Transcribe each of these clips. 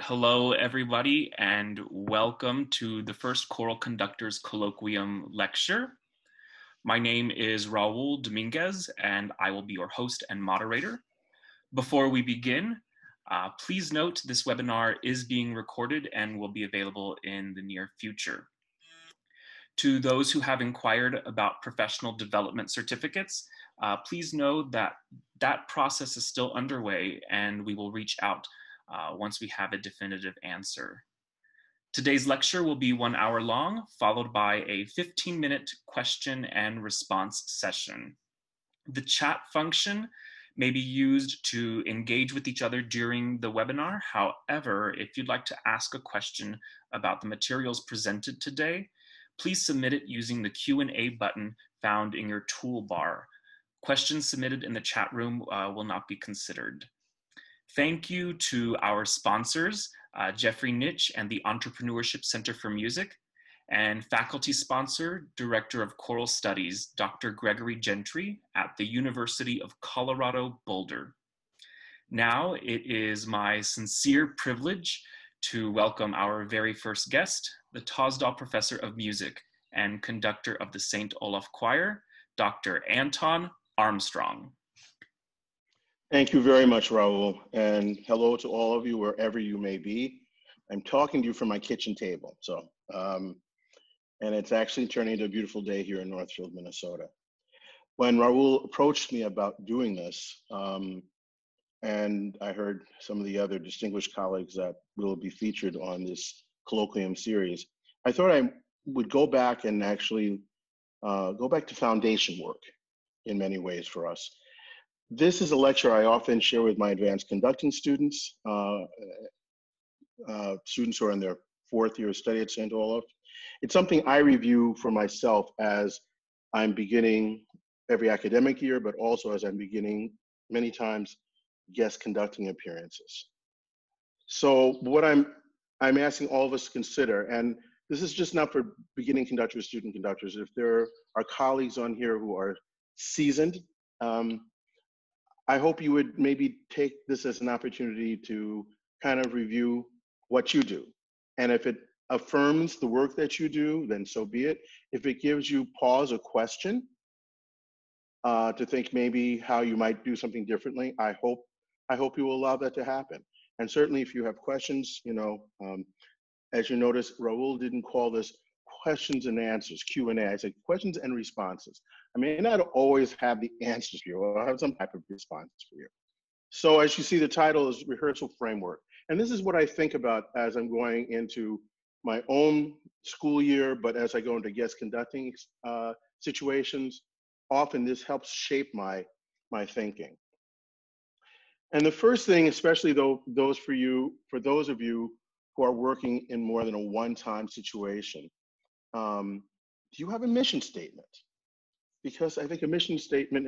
hello everybody, and welcome to the first Choral Conductors Colloquium lecture. My name is Raul Dominguez, and I will be your host and moderator. Before we begin, please note this webinar is being recorded and will be available in the near future. To those who have inquired about professional development certificates, please know that that process is still underway and we will reach out once we have a definitive answer. Today's lecture will be 1 hour long, followed by a 15-minute question and response session. The chat function may be used to engage with each other during the webinar. However, if you'd like to ask a question about the materials presented today, please submit it using the Q&A button found in your toolbar. Questions submitted in the chat room will not be considered. Thank you to our sponsors, Jeffrey Nytch and the Entrepreneurship Center for Music, and faculty sponsor, Director of Choral Studies, Dr. Gregory Gentry at the University of Colorado Boulder. Now it is my sincere privilege to welcome our very first guest, the Tosdahl Professor of Music and Conductor of the St. Olaf Choir, Dr. Anton Armstrong. Thank you very much, Raul, and hello to all of you wherever you may be. I'm talking to you from my kitchen table, and it's actually turning into a beautiful day here in Northfield, Minnesota. When Raul approached me about doing this, and I heard some of the other distinguished colleagues that will be featured on this colloquium series, I thought I would go back and actually go back to foundation work in many ways for us. This is a lecture I often share with my advanced conducting students, students who are in their 4th year of study at St. Olaf. It's something I review for myself as I'm beginning every academic year, but also as I'm beginning many times guest conducting appearances. So what I'm asking all of us to consider, and this is just not for beginning conductors, student conductors, if there are colleagues on here who are seasoned, I hope you would maybe take this as an opportunity to kind of review what you do. And if it affirms the work that you do, then so be it. If it gives you pause or question to think maybe how you might do something differently, I hope you will allow that to happen. And certainly if you have questions, as you notice, Raul didn't call this questions and answers, Q&A. I said questions and responses. I may not always have the answers for you. I'll have some type of response for you. So as you see, the title is Rehearsal Framework. And this is what I think about as I'm going into my own school year, but as I go into guest conducting situations, often this helps shape my thinking. And the first thing, especially for those of you who are working in more than a one-time situation, do you have a mission statement? Because I think a mission statement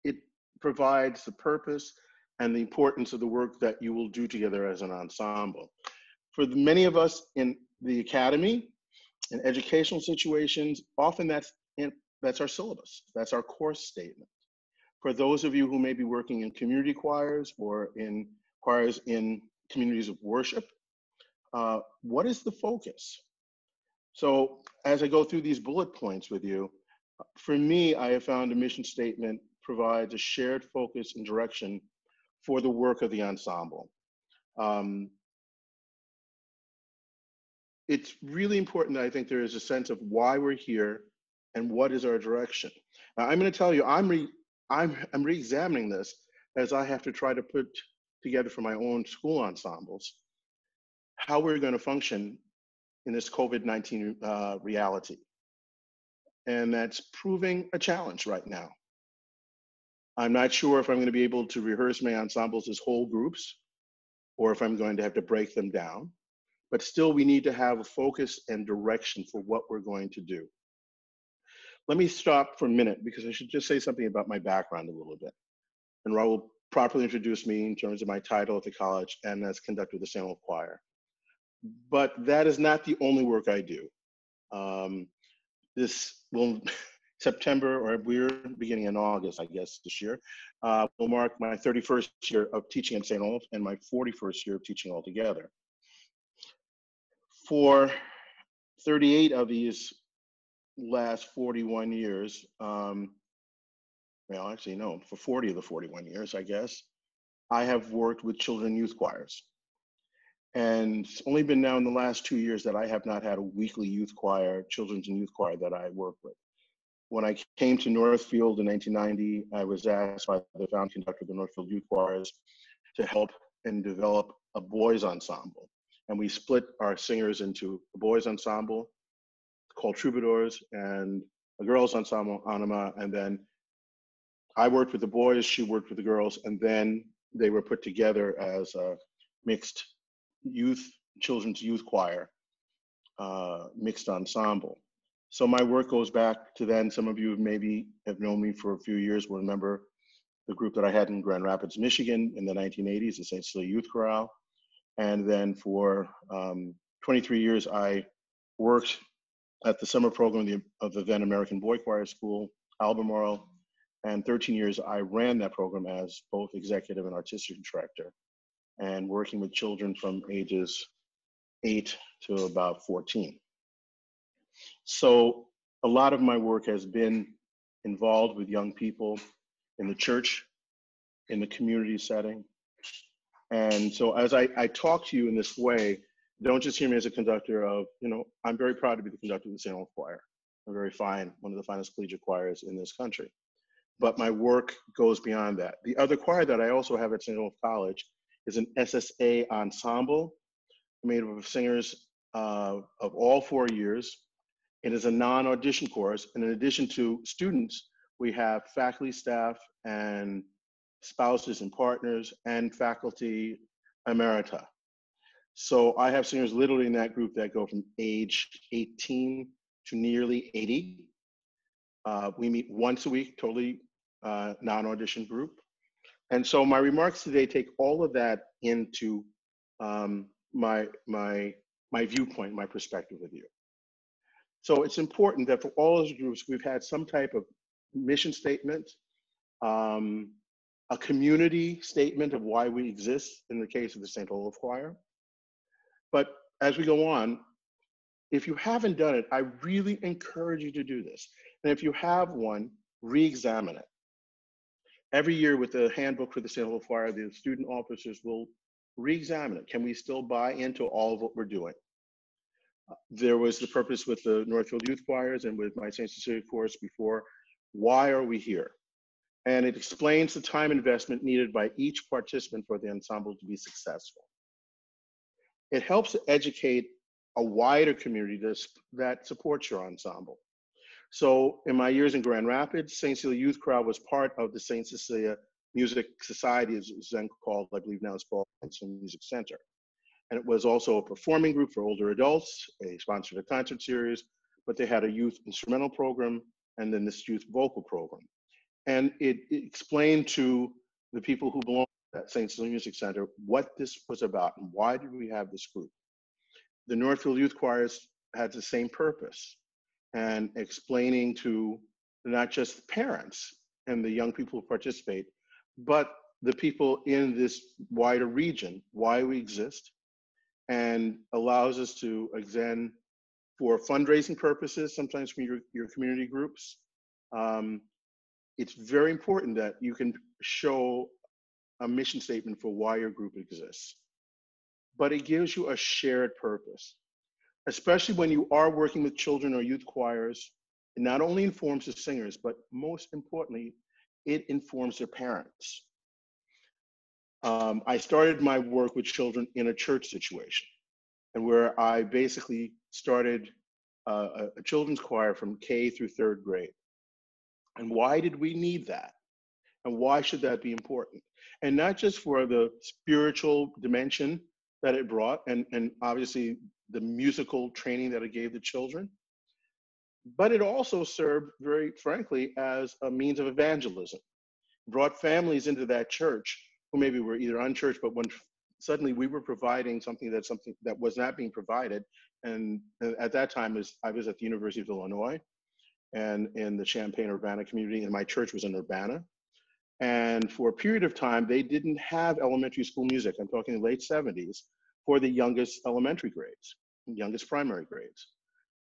it provides the purpose and the importance of the work that you will do together as an ensemble. For many of us in the academy, in educational situations, often that's our syllabus, that's our course statement. For those of you who may be working in community choirs or in choirs in communities of worship, what is the focus? So as I go through these bullet points with you, for me, I have found a mission statement provides a shared focus and direction for the work of the ensemble. It's really important that I think there is a sense of why we're here and what is our direction. Now, I'm going to tell you, I'm re-examining this as I have to try to put together for my own school ensembles how we're going to function in this COVID-19 reality. And that's proving a challenge right now. I'm not sure if I'm going to be able to rehearse my ensembles as whole groups or if I'm going to have to break them down. But still, we need to have a focus and direction for what we're going to do. Let me stop for a minute because I should just say something about my background a little bit. And Raul properly introduced me in terms of my title at the college and as conductor of the St. Olaf Choir. But that is not the only work I do. This will, September, or we're beginning in August, I guess, this year, will mark my 31st year of teaching at St. Olaf and my 41st year of teaching altogether. For 38 of these last 41 years, well, actually, no, for 40 of the 41 years, I guess, I have worked with children and youth choirs. And it's only been now in the last 2 years that I have not had a weekly youth choir, children's and youth choir that I work with. When I came to Northfield in 1990, I was asked by the founding conductor of the Northfield Youth Choirs to help and develop a boys ensemble. And we split our singers into a boys ensemble called Troubadours and a girls ensemble, Anima. And then I worked with the boys, she worked with the girls, and then they were put together as a mixed children's youth choir, mixed ensemble. So my work goes back to then. Some of you maybe have known me for a few years will remember the group that I had in Grand Rapids, Michigan in the 1980s, the St. Cecilia Youth Choral. And then for 23 years, I worked at the summer program of the then American Boy Choir School, Albemarle. And 13 years, I ran that program as both executive and artistic director, and working with children from ages 8 to about 14. So a lot of my work has been involved with young people in the church, in the community setting. And so as I talk to you in this way, don't just hear me as a conductor of, I'm very proud to be the conductor of the St. Olaf Choir. I'm very fine, one of the finest collegiate choirs in this country. But my work goes beyond that. The other choir that I also have at St. Olaf College is an SSA ensemble made up of singers of all 4 years. It is a non-audition course. And in addition to students, we have faculty, staff, and spouses and partners, and faculty emerita. So I have singers literally in that group that go from age 18 to nearly 80. We meet once a week, totally non-audition group. And so my remarks today take all of that into my viewpoint, my perspective with you. So it's important that for all those groups, we've had some type of mission statement, a community statement of why we exist in the case of the St. Olaf Choir. But as we go on, if you haven't done it, I really encourage you to do this. And if you have one, re-examine it. Every year with the handbook for the St. Olaf Choir, the student officers will re-examine it. Can we still buy into all of what we're doing? There was the purpose with the Northfield Youth Choirs and with my St. Cecilia course before. Why are we here? And it explains the time investment needed by each participant for the ensemble to be successful. It helps to educate a wider community that supports your ensemble. So in my years in Grand Rapids, St. Cecilia Youth Choral was part of the St. Cecilia Music Society, as it's then called, I believe now it's called Music Center. And it was also a performing group for older adults. They sponsored a concert series, but they had a youth instrumental program and then this youth vocal program. And it explained to the people who belong to that St. Cecilia Music Center what this was about and why did we have this group. The Northfield Youth Choirs had the same purpose, and explaining to not just the parents and the young people who participate, but the people in this wider region, why we exist, and allows us to, again, for fundraising purposes, sometimes from your community groups, it's very important that you can show a mission statement for why your group exists. But it gives you a shared purpose, especially when you are working with children or youth choirs. It not only informs the singers, but most importantly, it informs their parents. I started my work with children in a church situation, and where I basically started a children's choir from K through 3rd grade. And why did we need that? And why should that be important? And not just for the spiritual dimension that it brought, and obviously the musical training that it gave the children, but it also served, very frankly, as a means of evangelism. Brought families into that church who maybe were either unchurched, but when suddenly we were providing something that was not being provided. And at that time, I was at the University of Illinois and in the Champaign-Urbana community, and my church was in Urbana. And for a period of time, they didn't have elementary school music. I'm talking the late 70s for the youngest elementary grades. youngest primary grades.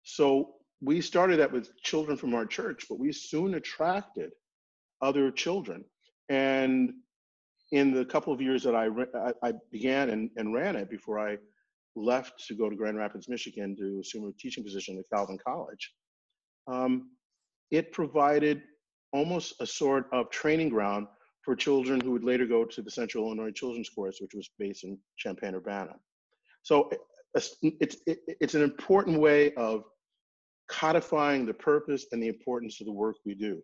So we started that with children from our church, but we soon attracted other children. And in the couple of years that I began and ran it before I left to go to Grand Rapids, Michigan to assume a teaching position at Calvin College, it provided almost a sort of training ground for children who would later go to the Central Illinois Children's Chorus, which was based in Champaign-Urbana. So it's an important way of codifying the purpose and the importance of the work we do.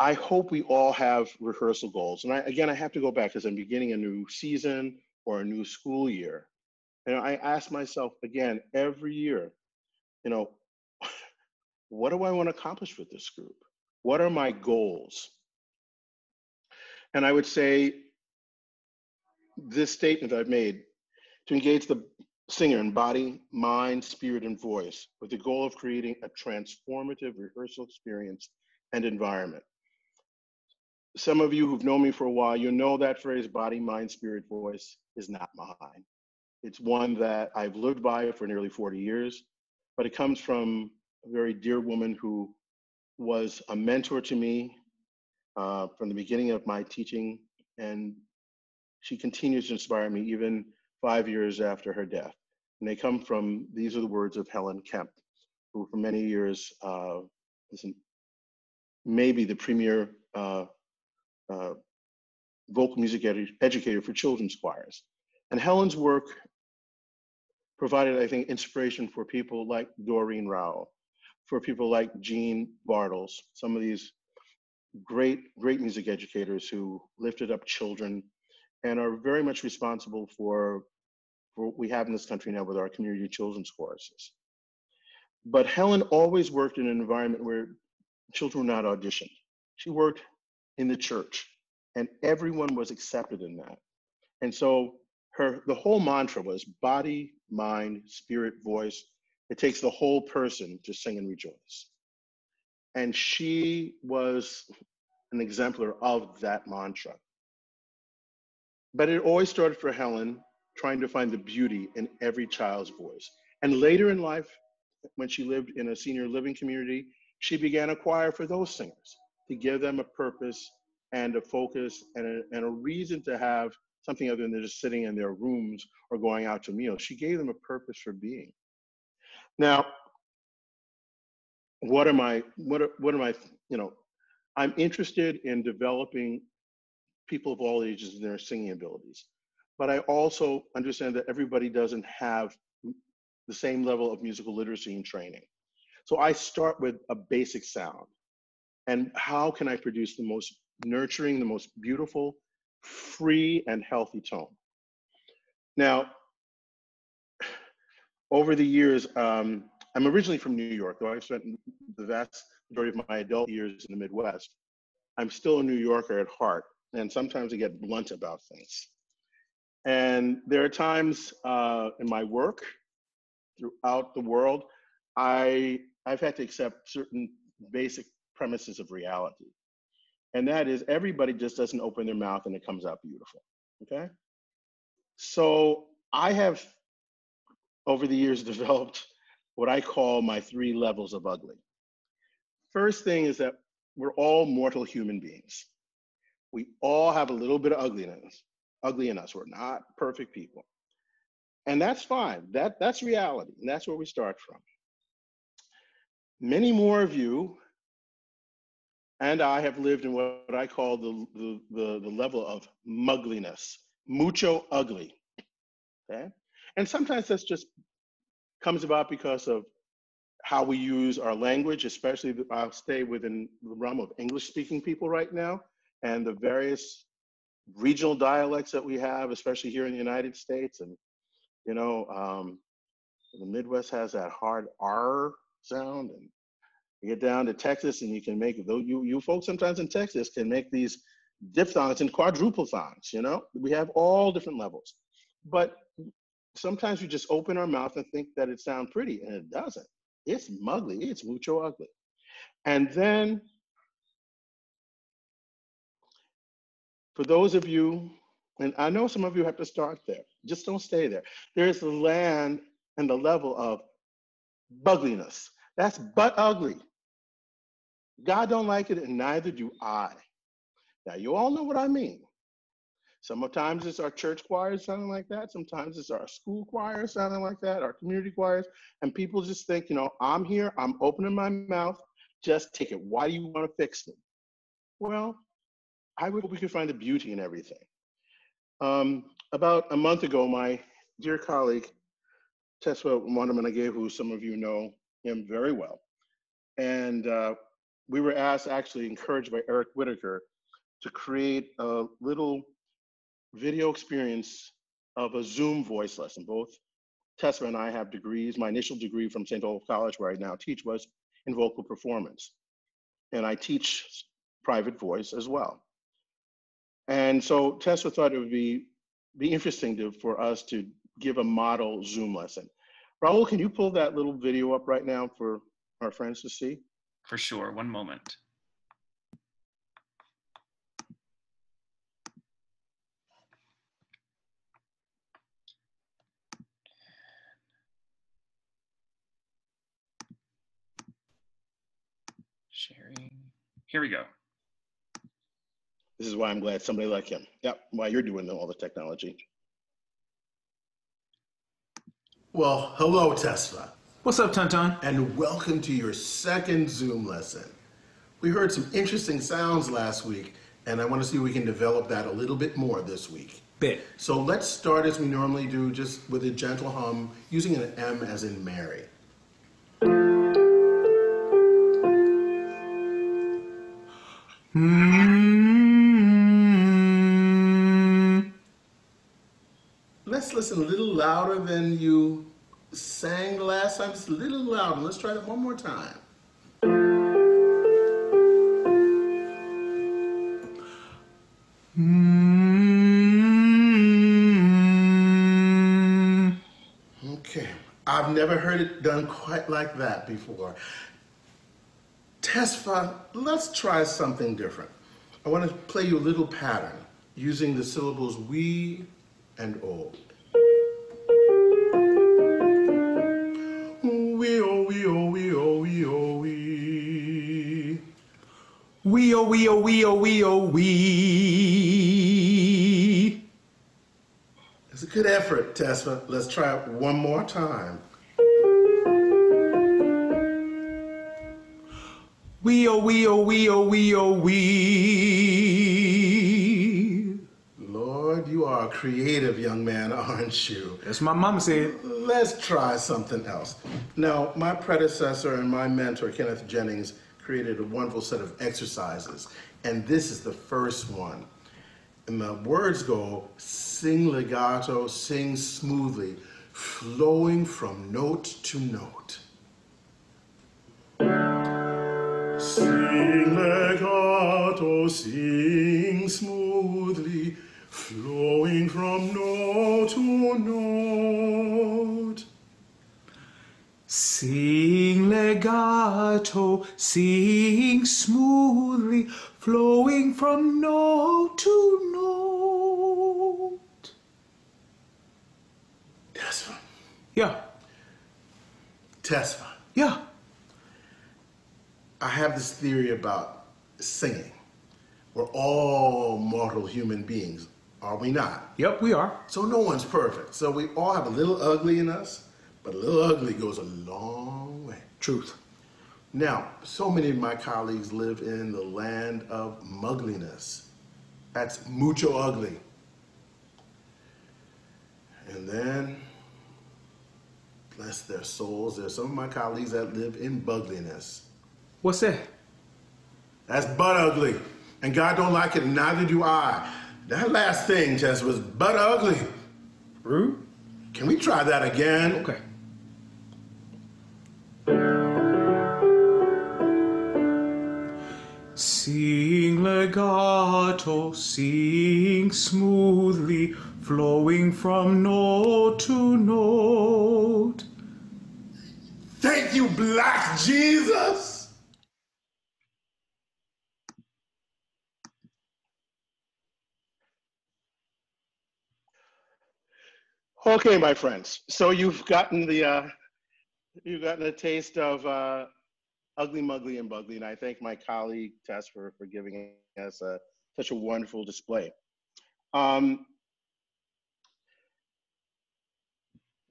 I hope we all have rehearsal goals. And again, I have to go back because I'm beginning a new season or a new school year. And I ask myself again, every year, you know, what do I want to accomplish with this group? What are my goals? And I would say this statement I've made: to engage the singer in body, mind, spirit, and voice with the goal of creating a transformative rehearsal experience and environment. Some of you who've known me for a while, you know that phrase, body, mind, spirit, voice, is not mine. It's one that I've lived by for nearly 40 years, but it comes from a very dear woman who was a mentor to me from the beginning of my teaching, and she continues to inspire me even 5 years after her death. And they come from, these are the words of Helen Kemp, who for many years was maybe the premier vocal music educator for children's choirs. And Helen's work provided, I think, inspiration for people like Doreen Raul, for people like Jean Bartles, some of these great music educators who lifted up children and are very much responsible for what we have in this country now with our community children's choruses. But Helen always worked in an environment where children were not auditioned. She worked in the church, and everyone was accepted in that. And so the whole mantra was body, mind, spirit, voice. It takes the whole person to sing and rejoice. And she was an exemplar of that mantra. But it always started for Helen trying to find the beauty in every child's voice. And later in life, when she lived in a senior living community, she began a choir for those singers to give them a purpose and a focus and a reason to have something other than just sitting in their rooms or going out to meals. She gave them a purpose for being. Now, what am I, you know, I'm interested in developing people of all ages in their singing abilities. But I also understand that everybody doesn't have the same level of musical literacy and training. So I start with a basic sound. And how can I produce the most nurturing, the most beautiful, free, and healthy tone? Now, over the years, I'm originally from New York, though I've spent the vast majority of my adult years in the Midwest. I'm still a New Yorker at heart, and sometimes I get blunt about things. And there are times in my work throughout the world, I've had to accept certain basic premises of reality. And that is, everybody just doesn't open their mouth and it comes out beautiful, okay? So I have, over the years, developed what I call my 3 levels of ugly. First thing is that we're all mortal human beings. We all have a little bit of ugly in us. We're not perfect people. And that's fine. That's reality. And that's where we start from. Many more of you and I have lived in what I call the level of mugliness, mucho ugly. Okay? And sometimes that's just comes about because of how we use our language, especially I'll stay within the realm of English-speaking people right now, and the various regional dialects that we have, especially here in the United States. And, you know, the Midwest has that hard R sound, and you get down to Texas and you can make, though you folks sometimes in Texas can make these diphthongs and quadruplethongs, you know? We have all different levels. But sometimes we just open our mouth and think that it sounds pretty, and it doesn't. It's mugly, it's mucho ugly. And then For those of you, and I know some of you have to start there, just don't stay there. There's the land and the level of bugliness. That's but ugly. God don't like it, and neither do I. Now, you all know what I mean. Sometimes it's our church choirs sounding like that. Sometimes it's our school choirs sounding like that, our community choirs. And people just think, I'm here, I'm opening my mouth, just take it. Why do you want to fix me? Well, I hope we could find the beauty in everything. About a month ago, my dear colleague, Tesfa Wandamanagev, who some of you know him very well, and we were asked, actually encouraged by Eric Whitaker, to create a little video experience of a Zoom voice lesson. Both Tesfa and I have degrees. My initial degree from St. Olaf College, where I now teach, was in vocal performance. And I teach private voice as well. And so Tesfa thought it would be interesting for us to give a model Zoom lesson. Raul, can you pull that little video up right now for our friends to see? For sure, one moment. Sharing, here we go. This is why I'm glad somebody like him. Yep, why you're doing all the technology. Well, hello, Tesfa. What's up, Tonton? And welcome to your second Zoom lesson. We heard some interesting sounds last week, and I want to see if we can develop that a little bit more this week. Bet. So let's start as we normally do, just with a gentle hum, using an M as in Mary. Let's listen a little louder than you sang the last time. Just a little louder. Let's try that one more time. Okay. I've never heard it done quite like that before. Tesfa, let's try something different. I want to play you a little pattern using the syllables we and o. We oh we oh we oh we oh we. We oh we oh we oh we oh we. It's a good effort, Tesfa. Let's try it one more time. We oh we oh we oh we oh we. Lord, you are a creative young man, aren't you? That's what my mama said. Let's try something else. Now, my predecessor and my mentor, Kenneth Jennings, created a wonderful set of exercises, and this is the first one. And the words go, sing legato, sing smoothly, flowing from note to note. Sing legato, sing smoothly, flowing from note to note. Sing legato, sing smoothly, flowing from note to note. Tesfa. Yeah. Tesfa. Yeah. I have this theory about singing. We're all mortal human beings, are we not? Yep, we are. So no one's perfect. So we all have a little ugly in us, but a little ugly goes a long way. Truth. Now, so many of my colleagues live in the land of mugliness. That's mucho ugly. And then, bless their souls, there's some of my colleagues that live in bugliness. What's that? That's butt ugly. And God don't like it, and neither do I. That last thing just was butt ugly. Rude. Can we try that again? Okay. Sing legato, sing smoothly, flowing from note to note. Thank you, Black Jesus. Okay, my friends. So you've gotten a taste of Ugly, Muggly, and Bugly, and I thank my colleague Tess for giving us such a wonderful display. Um,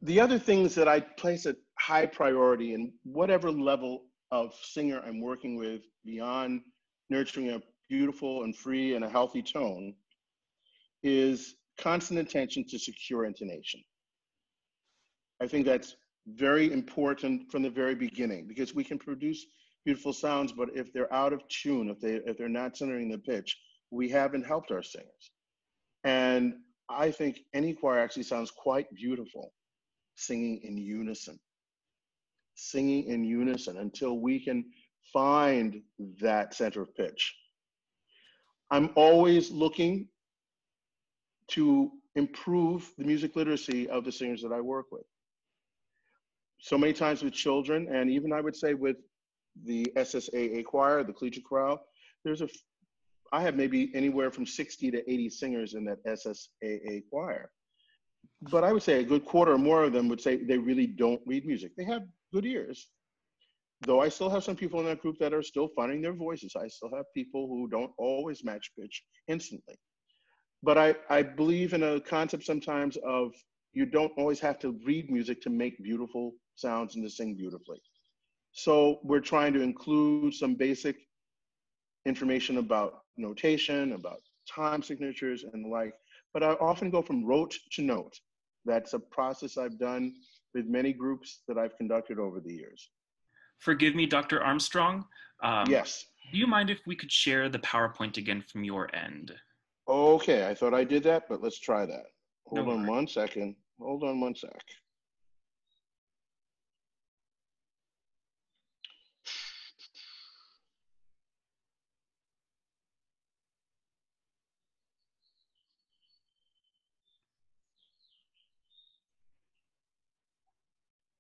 the other things that I place a high priority in whatever level of singer I'm working with, beyond nurturing a beautiful and free and a healthy tone, is constant attention to secure intonation. I think that's very important from the very beginning, because we can produce beautiful sounds, but if they're out of tune, if they're not centering the pitch, we haven't helped our singers. And I think any choir actually sounds quite beautiful singing in unison. Singing in unison until we can find that center of pitch. I'm always looking to improve the music literacy of the singers that I work with. So many times with children, and even I would say with the SSAA choir, the collegiate chorale, I have maybe anywhere from 60 to 80 singers in that SSAA choir. But I would say a good quarter or more of them would say they really don't read music. They have good ears. Though I still have some people in that group that are still finding their voices. I still have people who don't always match pitch instantly. But I believe in a concept sometimes of you don't always have to read music to make beautiful sounds and to sing beautifully. So we're trying to include some basic information about notation, about time signatures and the like, but I often go from rote to note. That's a process I've done with many groups that I've conducted over the years. Forgive me, Dr. Armstrong. Yes. Do you mind if we could share the PowerPoint again from your end? Okay, I thought I did that, but let's try that. No Hold on worries. 1 second. Hold on 1 sec.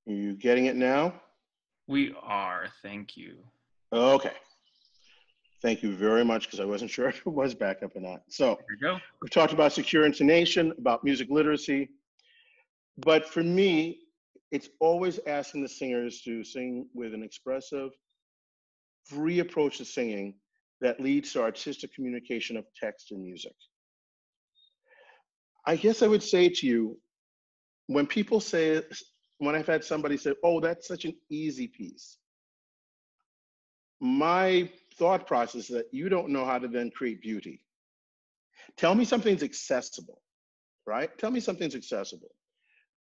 Are you getting it now? We are, thank you. Okay. Thank you very much, because I wasn't sure if it was back up or not. So There you go. we've talked about secure intonation, about music literacy, but for me, it's always asking the singers to sing with an expressive, free approach to singing that leads to artistic communication of text and music. I guess I would say to you, when people say, when I've had somebody say, oh, that's such an easy piece, my thought process is that you don't know how to then create beauty. Tell me something's accessible, right? Tell me something's accessible.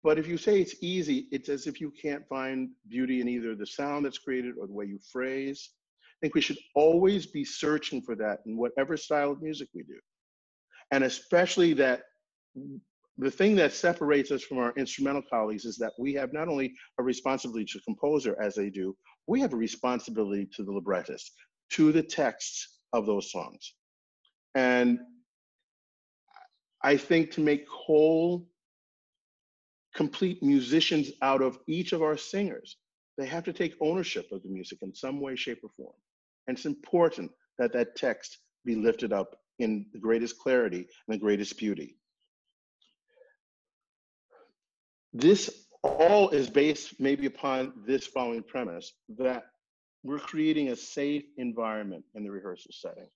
But if you say it's easy, it's as if you can't find beauty in either the sound that's created or the way you phrase. I think we should always be searching for that in whatever style of music we do. And especially that the thing that separates us from our instrumental colleagues is that we have not only a responsibility to composer as they do, we have a responsibility to the librettist, to the texts of those songs. And I think to make whole, complete musicians out of each of our singers, they have to take ownership of the music in some way, shape, or form. And it's important that that text be lifted up in the greatest clarity and the greatest beauty. This all is based maybe upon this following premise, that we're creating a safe environment in the rehearsal setting.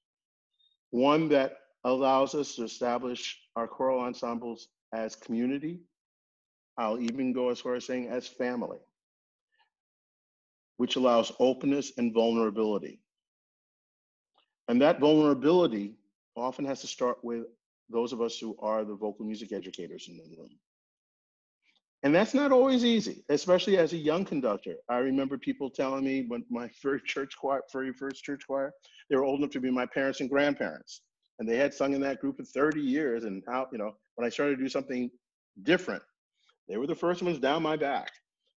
One that allows us to establish our choral ensembles as community. I'll even go as far as saying as family, which allows openness and vulnerability. And that vulnerability often has to start with those of us who are the vocal music educators in the room. And that's not always easy, especially as a young conductor. I remember people telling me when my very first church choir, they were old enough to be my parents and grandparents. And they had sung in that group for 30 years. And how, when I started to do something different, they were the first ones down my back.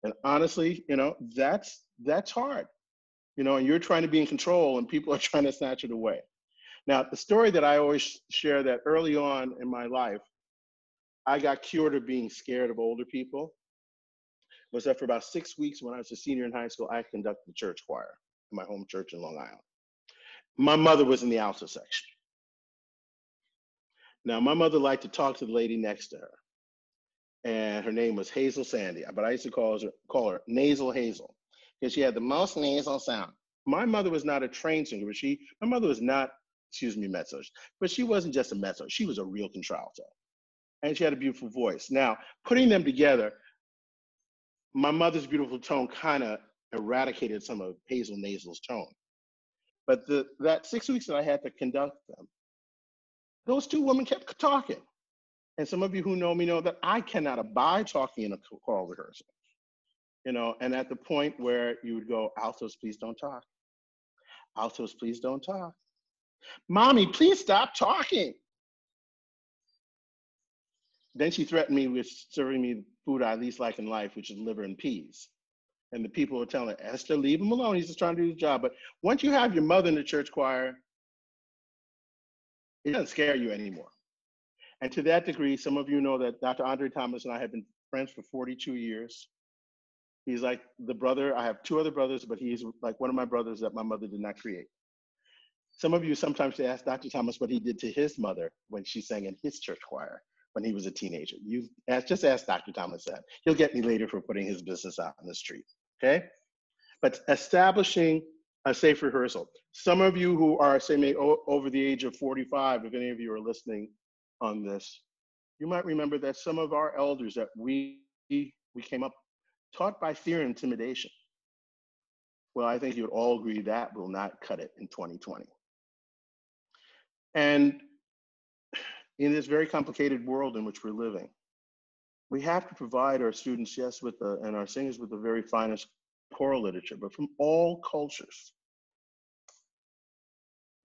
And honestly, that's hard. And you're trying to be in control and people are trying to snatch it away. Now, the story that I always share, that early on in my life, I got cured of being scared of older people, was that for about 6 weeks when I was a senior in high school, I conducted the church choir in my home church in Long Island. My mother was in the alto section. Now, my mother liked to talk to the lady next to her. and her name was Hazel Sandy, but I used to call her Nasal Hazel, because she had the most nasal sound. My mother was not a trained singer, but my mother was not, excuse me, mezzo, but she wasn't just a mezzo, she was a real contralto. And she had a beautiful voice. Now, putting them together, my mother's beautiful tone kind of eradicated some of Hazel Nasal's tone. But that 6 weeks that I had to conduct them, those two women kept talking. And some of you who know me know that I cannot abide talking in a choral rehearsal. And at the point where you would go, altos, please don't talk. Altos, please don't talk. Mommy, please stop talking. Then she threatened me with serving me food I least like in life, which is liver and peas. And the people were telling her, Esther, leave him alone. He's just trying to do his job. But once you have your mother in the church choir, it doesn't scare you anymore. And to that degree, some of you know that Dr. Andre Thomas and I have been friends for 42 years. He's like the brother. I have two other brothers, but he's like one of my brothers that my mother did not create. Some of you sometimes ask Dr. Thomas what he did to his mother when she sang in his church choir when he was a teenager. Just ask Dr. Thomas that. He'll get me later for putting his business out on the street, okay? But establishing a safe rehearsal. Some of you who are, say, over the age of 45, if any of you are listening on this, you might remember that some of our elders that we came up taught by fear and intimidation. Well, I think you'd all agree that will not cut it in 2020. And in this very complicated world in which we're living, we have to provide our students, yes, and our singers with the very finest choral literature, but from all cultures.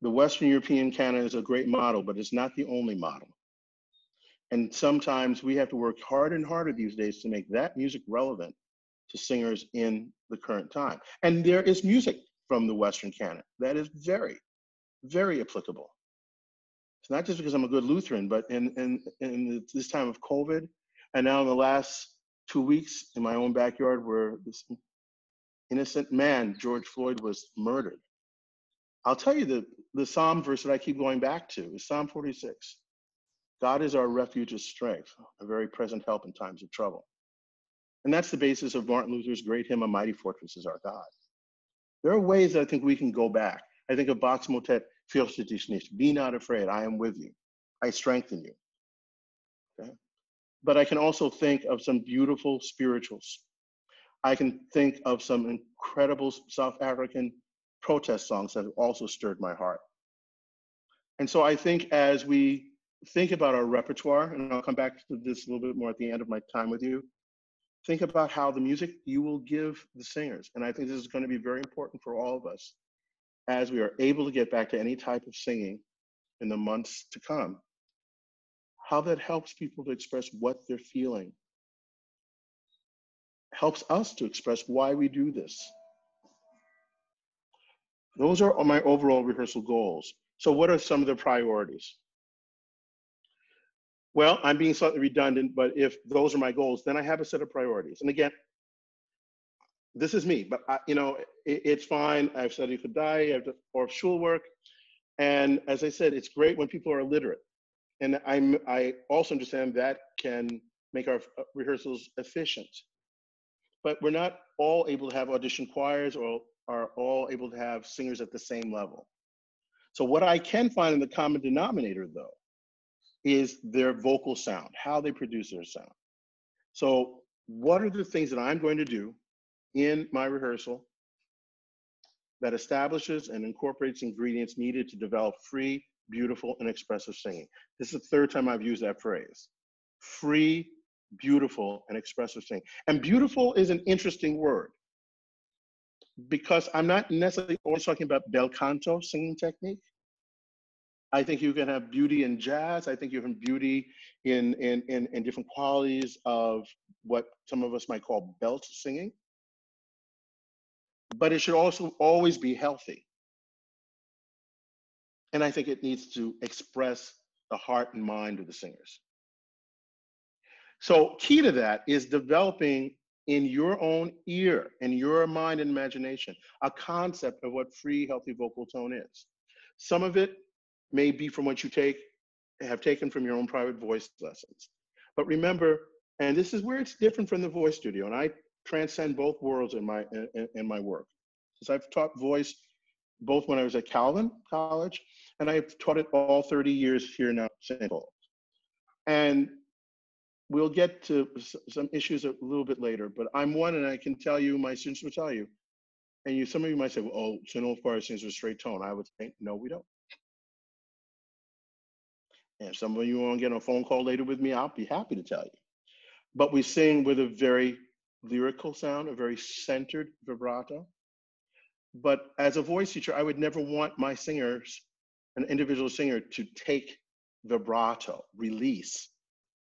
The Western European canon is a great model, but it's not the only model. And sometimes we have to work harder and harder these days to make that music relevant to singers in the current time. And there is music from the Western canon that is very, very applicable. It's not just because I'm a good Lutheran, but in this time of COVID, and now in the last 2 weeks in my own backyard where this innocent man, George Floyd, was murdered. I'll tell you the Psalm verse that I keep going back to is Psalm 46. God is our refuge and strength, a very present help in times of trouble. And that's the basis of Martin Luther's great hymn, A Mighty Fortress is Our God. There are ways that I think we can go back. I think of Bach's motet, Fürchte dich nicht, be not afraid, I am with you, I strengthen you. Okay? But I can also think of some beautiful spirituals. I can think of some incredible South African protest songs that have also stirred my heart. And so I think as we think about our repertoire, and I'll come back to this a little bit more at the end of my time with you, think about how the music you will give the singers. And I think this is going to be very important for all of us as we are able to get back to any type of singing in the months to come, how that helps people to express what they're feeling, helps us to express why we do this. Those are my overall rehearsal goals. So what are some of the priorities? Well, I'm being slightly redundant, but if those are my goals, then I have a set of priorities. And again, this is me, but it's fine. I've studied Kodai, or Schulwerk. And as I said, it's great when people are literate. And I also understand that can make our rehearsals efficient. But we're not all able to have audition choirs or are all able to have singers at the same level. So what I can find in the common denominator, though, is their vocal sound, how they produce their sound. So what are the things that I'm going to do in my rehearsal that establishes and incorporates ingredients needed to develop free, beautiful, and expressive singing? This is the third time I've used that phrase. Free, beautiful, and expressive singing. And beautiful is an interesting word because I'm not necessarily always talking about bel canto singing technique. I think you can have beauty in jazz. I think you can beauty in different qualities of what some of us might call belt singing. But it should also always be healthy. And I think it needs to express the heart and mind of the singers. So key to that is developing in your own ear, in your mind and imagination, a concept of what free, healthy vocal tone is. Some of it may be from what you have taken from your own private voice lessons. But remember, And this is where it's different from the voice studio. And I transcend both worlds in my work. Because I've taught voice both when I was at Calvin College, and I've taught it all 30 years here now at St. Paul. And we'll get to some issues a little bit later, but I'm one, and I can tell you, my students will tell you, and some of you might say, well, oh, St. Olaf choir sings with straight tone. I would think, no, we don't. And if some of you want to get on a phone call later with me, I'll be happy to tell you. But we sing with a very lyrical sound, a very centered vibrato. But as a voice teacher, I would never want my singers, an individual singer, to take vibrato, release.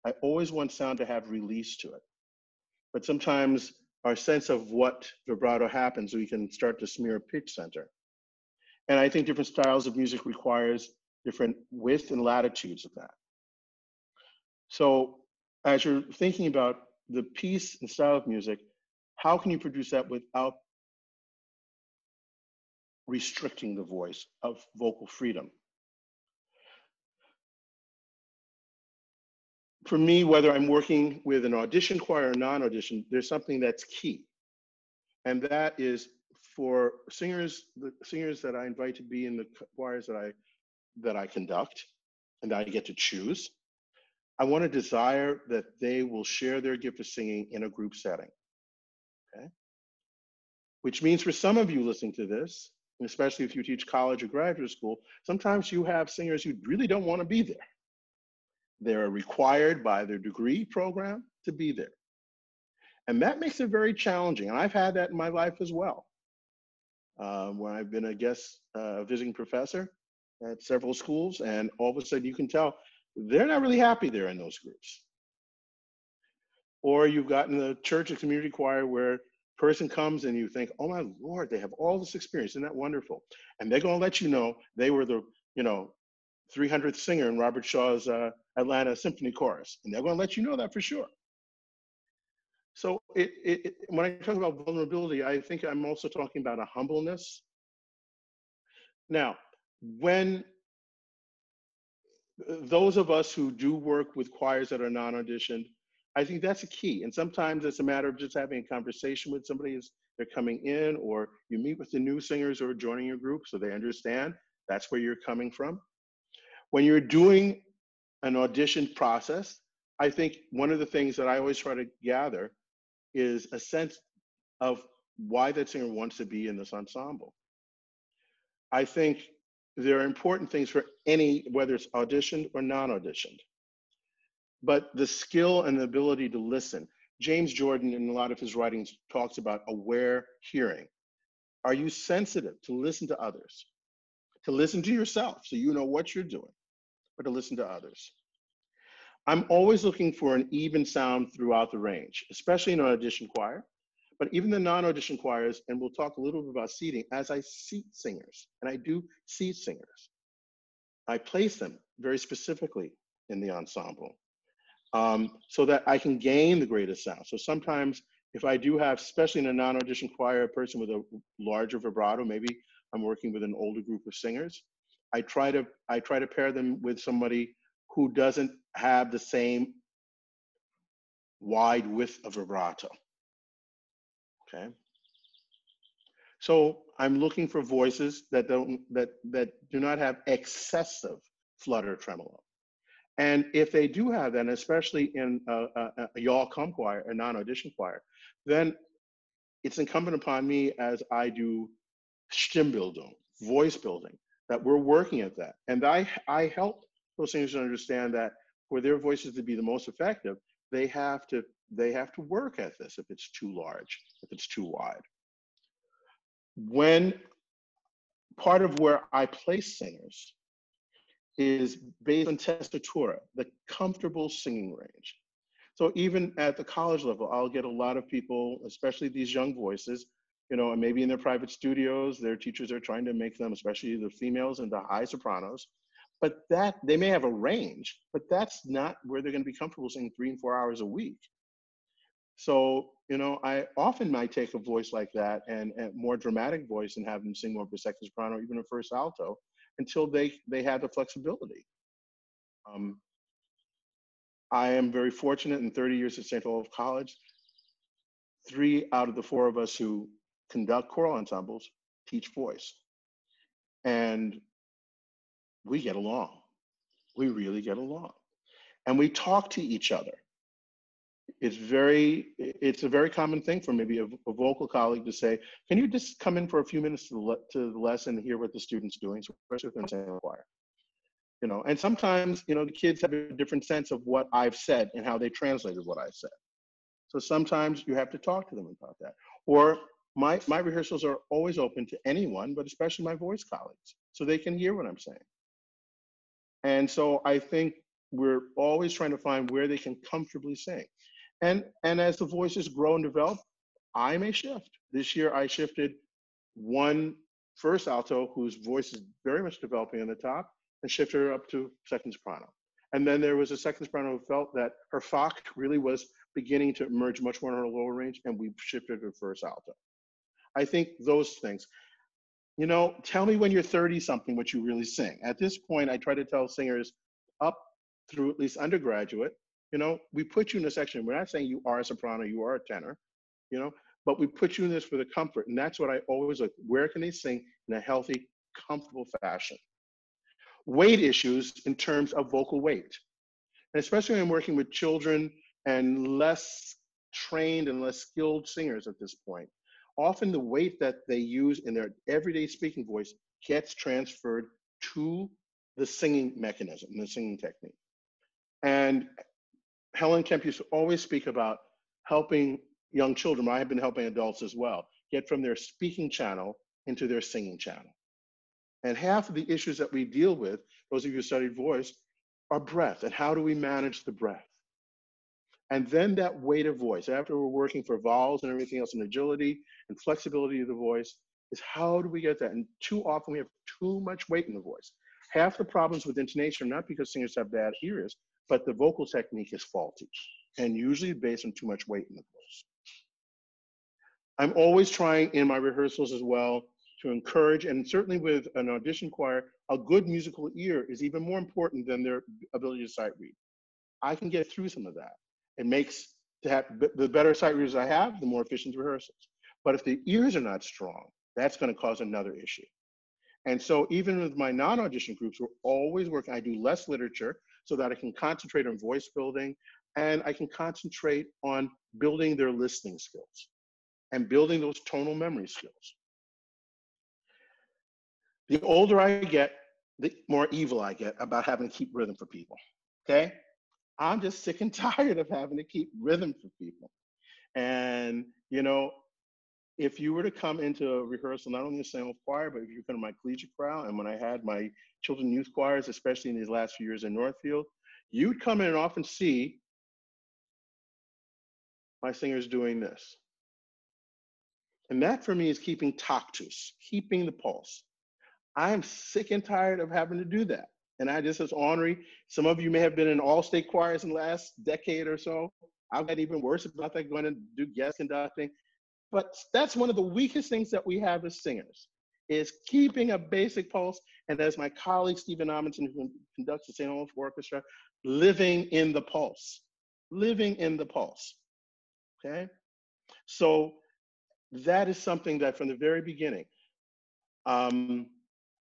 I always want sound to have release to it. But sometimes our sense of what vibrato happens, we can start to smear a pitch center. And I think different styles of music requires different width and latitudes of that. So as you're thinking about the piece and style of music, how can you produce that without restricting the voice of vocal freedom? For me, whether I'm working with an audition choir or non-audition, there's something that's key. And that is for singers, the singers that I invite to be in the choirs that I conduct and that I get to choose, I want to desire that they will share their gift of singing in a group setting. Okay? Which means for some of you listening to this, and especially if you teach college or graduate school, sometimes you have singers who really don't want to be there. They're required by their degree program to be there. And that makes it very challenging. And I've had that in my life as well. When I've been a guest visiting professor at several schools, and all of a sudden you can tell they're not really happy they're in those groups. Or you've gotten the church or community choir where a person comes and you think, oh my Lord, they have all this experience, isn't that wonderful? And they're gonna let you know they were the 300th singer in Robert Shaw's Atlanta Symphony Chorus. And they're gonna let you know that for sure. So when I talk about vulnerability, I think I'm also talking about a humbleness. Now, when those of us who do work with choirs that are non-auditioned, I think that's a key. And sometimes it's a matter of just having a conversation with somebody as they're coming in, or you meet with the new singers who are joining your group so they understand that's where you're coming from. When you're doing an audition process, I think one of the things that I always try to gather is a sense of why that singer wants to be in this ensemble. I think there are important things for any, whether it's auditioned or non-auditioned, but the skill and the ability to listen. James Jordan, in a lot of his writings, talks about aware hearing. Are you sensitive to listen to others, to listen to yourself so you know what you're doing, but to listen to others? I'm always looking for an even sound throughout the range, especially in an audition choir, but even the non-audition choirs, and we'll talk a little bit about seating, as I seat singers, and I do seat singers, I place them very specifically in the ensemble so that I can gain the greatest sound. So sometimes if I do have, especially in a non-audition choir, a person with a larger vibrato, maybe I'm working with an older group of singers, I try to pair them with somebody who doesn't have the same wide width of vibrato, okay? So I'm looking for voices that do not have excessive flutter tremolo. And if they do have that, and especially in a y'all come choir, a non-audition choir, then it's incumbent upon me as I do Stimmbildung, voice building, that we're working at that. And I help those singers to understand that for their voices to be the most effective, they have to work at this if it's too large, if it's too wide. When part of where I place singers is based on tessitura, the comfortable singing range. So even at the college level, I'll get a lot of people, especially these young voices, and maybe in their private studios, their teachers are trying to make them, especially the females, into high sopranos. But that they may have a range, but that's not where they're going to be comfortable singing 3 and 4 hours a week. So, I often might take a voice like that and a more dramatic voice and have them sing more of a second soprano, even a first alto, until they have the flexibility. I am very fortunate in 30 years at St. Olaf College, 3 out of the 4 of us who conduct choral ensembles teach voice. And we get along. We really get along. And we talk to each other. It's a very common thing for maybe a vocal colleague to say, can you just come in for a few minutes to the lesson and hear what the student's doing, especially if they're in the choir. You know, and sometimes, you know, the kids have a different sense of what I've said and how they translated what I said. So sometimes you have to talk to them about that. Or my rehearsals are always open to anyone, but especially my voice colleagues, so they can hear what I'm saying. And so I think we're always trying to find where they can comfortably sing. And as the voices grow and develop, I may shift. This year I shifted one first alto whose voice is very much developing on the top and shifted her up to second soprano. And then there was a second soprano who felt that her Fock really was beginning to emerge much more in her lower range, and we shifted her first alto. I think those things. You know, tell me when you're 30 something what you really sing. At this point, I try to tell singers up through at least undergraduate, you know, we put you in a section. We're not saying you are a soprano, you are a tenor, you know, but we put you in this for the comfort. And that's what I always look, where can they sing in a healthy, comfortable fashion? Weight issues in terms of vocal weight. And especially when I'm working with children and less trained and less skilled singers at this point, often the weight that they use in their everyday speaking voice gets transferred to the singing mechanism, the singing technique. And Helen Kemp used to always speak about helping young children, I have been helping adults as well, get from their speaking channel into their singing channel. And half of the issues that we deal with, those of you who studied voice, are breath, and how do we manage the breath? And then that weight of voice, after we're working for vowels and everything else, and agility and flexibility of the voice, is how do we get that? And too often we have too much weight in the voice. Half the problems with intonation are not because singers have bad ears, but the vocal technique is faulty, and usually based on too much weight in the voice. I'm always trying in my rehearsals as well to encourage, and certainly with an audition choir, a good musical ear is even more important than their ability to sight read. I can get through some of that. It makes, to have the better sight readers I have, the more efficient the rehearsals. But if the ears are not strong, that's going to cause another issue. And so even with my non-audition groups, we're always working, I do less literature so that I can concentrate on voice building, and I can concentrate on building their listening skills and building those tonal memory skills. The older I get, the more evil I get about having to keep rhythm for people, okay? I'm just sick and tired of having to keep rhythm for people. And, you know, if you were to come into a rehearsal, not only the St. Olaf choir, but if you come to my collegiate choir, and when I had my children and youth choirs, especially in these last few years in Northfield, you'd come in and often see my singers doing this. And that for me is keeping tactus, keeping the pulse. I am sick and tired of having to do that. And I just, as ornery, some of you may have been in all-state choirs in the last decade or so. I've got even worse about that, going to do guest conducting. But that's one of the weakest things that we have as singers, is keeping a basic pulse. And as my colleague, Stephen Amundsen, who conducts the St. Olaf Orchestra, living in the pulse, living in the pulse, okay? So that is something that from the very beginning,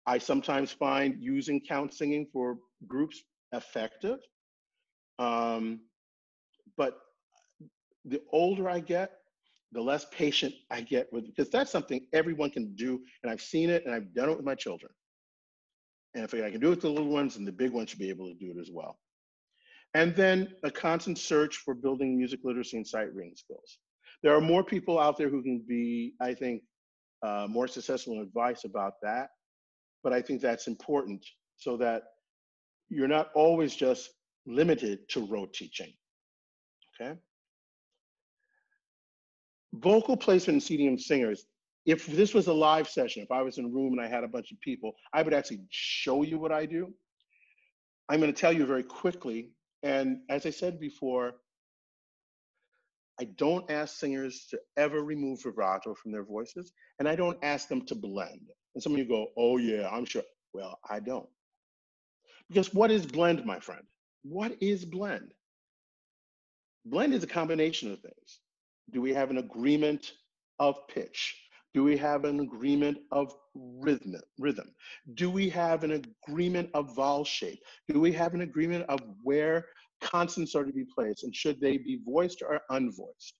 I sometimes find using count singing for groups effective. But the older I get, the less patient I get with, because that's something everyone can do. And I've seen it and I've done it with my children. And if I can do it with the little ones, then the big ones should be able to do it as well. And then a constant search for building music literacy and sight reading skills. There are more people out there who can be, I think, more successful in advice about that. But I think that's important so that you're not always just limited to rote teaching, okay? Vocal placement and seating of singers. If this was a live session, if I was in a room and I had a bunch of people, I would actually show you what I do. I'm gonna tell you very quickly, and as I said before, I don't ask singers to ever remove vibrato from their voices, and I don't ask them to blend. And some of you go, oh yeah, I'm sure. Well, I don't. Because what is blend, my friend? What is blend? Blend is a combination of things. Do we have an agreement of pitch? Do we have an agreement of rhythm? Do we have an agreement of vowel shape? Do we have an agreement of where consonants are to be placed and should they be voiced or unvoiced?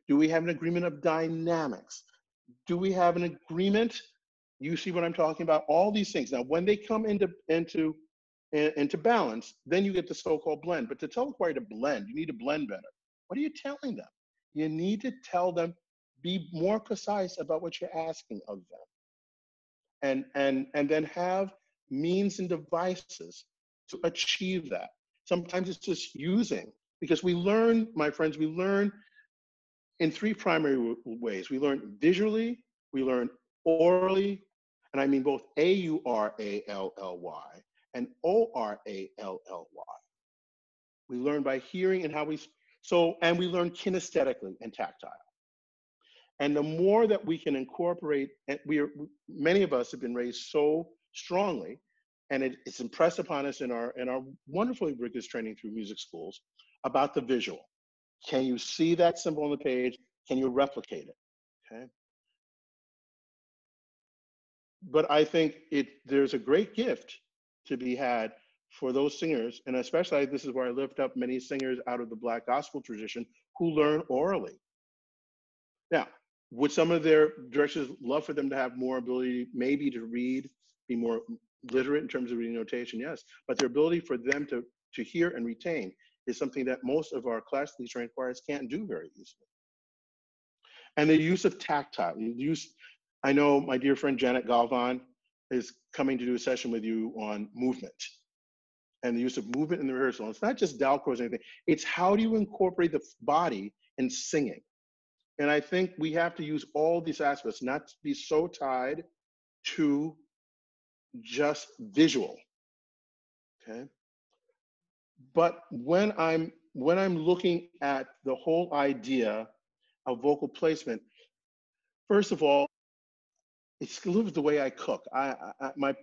Do we have an agreement of dynamics? Do we have an agreement? You see what I'm talking about? All these things. Now, when they come into balance, then you get the so-called blend. But to tell the choir to blend, you need to blend better. What are you telling them? You need to tell them, be more precise about what you're asking of them. And then have means and devices to achieve that. Sometimes it's just using, because we learn, my friends, we learn in three primary ways. We learn visually, we learn orally, and I mean both A-U-R-A-L-L-Y and O-R-A-L-L-Y. We learn by hearing and how and we learn kinesthetically and tactile. And the more that we can incorporate, and many of us have been raised so strongly, and it's impressed upon us in our wonderfully rigorous training through music schools about the visual. Can you see that symbol on the page? Can you replicate it? Okay. But I think there's a great gift to be had for those singers, and especially this is where I lift up many singers out of the Black gospel tradition who learn orally. Now, would some of their directors love for them to have more ability, maybe to read, be more literate in terms of reading notation? Yes, but their ability for them to hear and retain is something that most of our classically trained choirs can't do very easily. And the use of tactile, I know my dear friend Janet Galvan is coming to do a session with you on movement and the use of movement in the rehearsal. It's not just Dalcroze or anything, it's how do you incorporate the body in singing? And I think we have to use all these aspects, not to be so tied to just visual, okay? But when I'm looking at the whole idea of vocal placement, first of all, it's a little bit the way I cook. My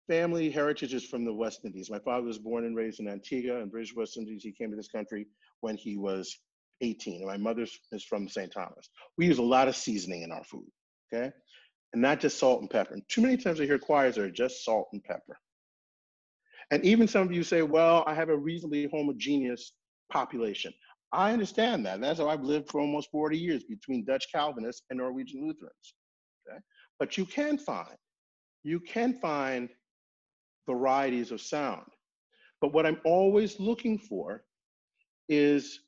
family heritage is from the West Indies. My father was born and raised in Antigua and British West Indies. He came to this country when he was 18, and my mother is from St. Thomas. We use a lot of seasoning in our food, okay? And not just salt and pepper. And too many times I hear choirs that are just salt and pepper. And even some of you say, well, I have a reasonably homogeneous population. I understand that. That's how I've lived for almost 40 years between Dutch Calvinists and Norwegian Lutherans, okay? But you can find varieties of sound. But what I'm always looking for is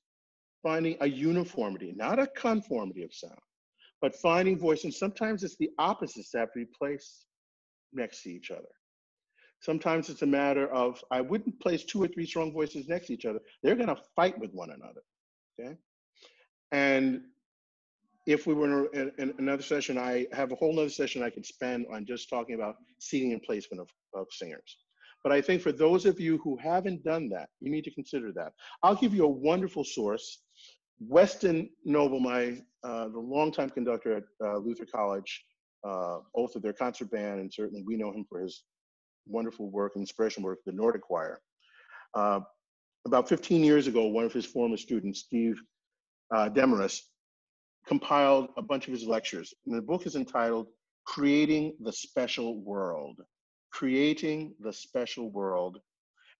finding a uniformity, not a conformity of sound, but finding voice. And sometimes it's the opposites that have to be placed next to each other. Sometimes it's a matter of, I wouldn't place 2 or 3 strong voices next to each other. They're gonna fight with one another, okay? And if we were in another session, I have a whole nother session I could spend on just talking about seating and placement of singers. But I think for those of you who haven't done that, you need to consider that. I'll give you a wonderful source. Weston Noble, the longtime conductor at Luther College, both of their concert band, and certainly we know him for his wonderful work, inspiration work, the Nordic Choir. About 15 years ago, one of his former students, Steve Demarest, compiled a bunch of his lectures. And the book is entitled Creating the Special World. Creating the Special World.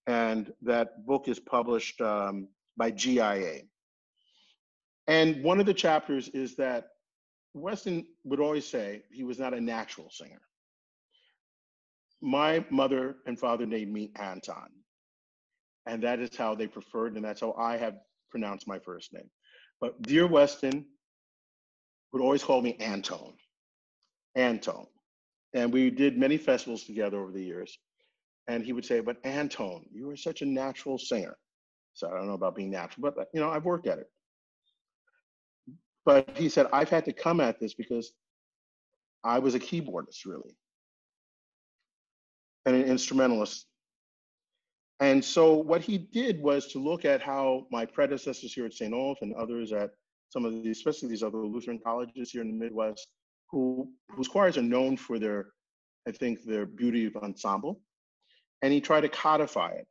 And that book is published by GIA. And one of the chapters is that Weston would always say he was not a natural singer. My mother and father named me Anton. And that is how they preferred, and that's how I have pronounced my first name. But dear Weston would always call me Anton. Anton. And we did many festivals together over the years. And he would say, but Anton, you are such a natural singer. So I don't know about being natural, but you know, I've worked at it. But he said, I've had to come at this because I was a keyboardist, really, and an instrumentalist. And so what he did was to look at how my predecessors here at St. Olaf and others at some of these, especially these other Lutheran colleges here in the Midwest, whose choirs are known for their, I think, their beauty of ensemble. And he tried to codify it.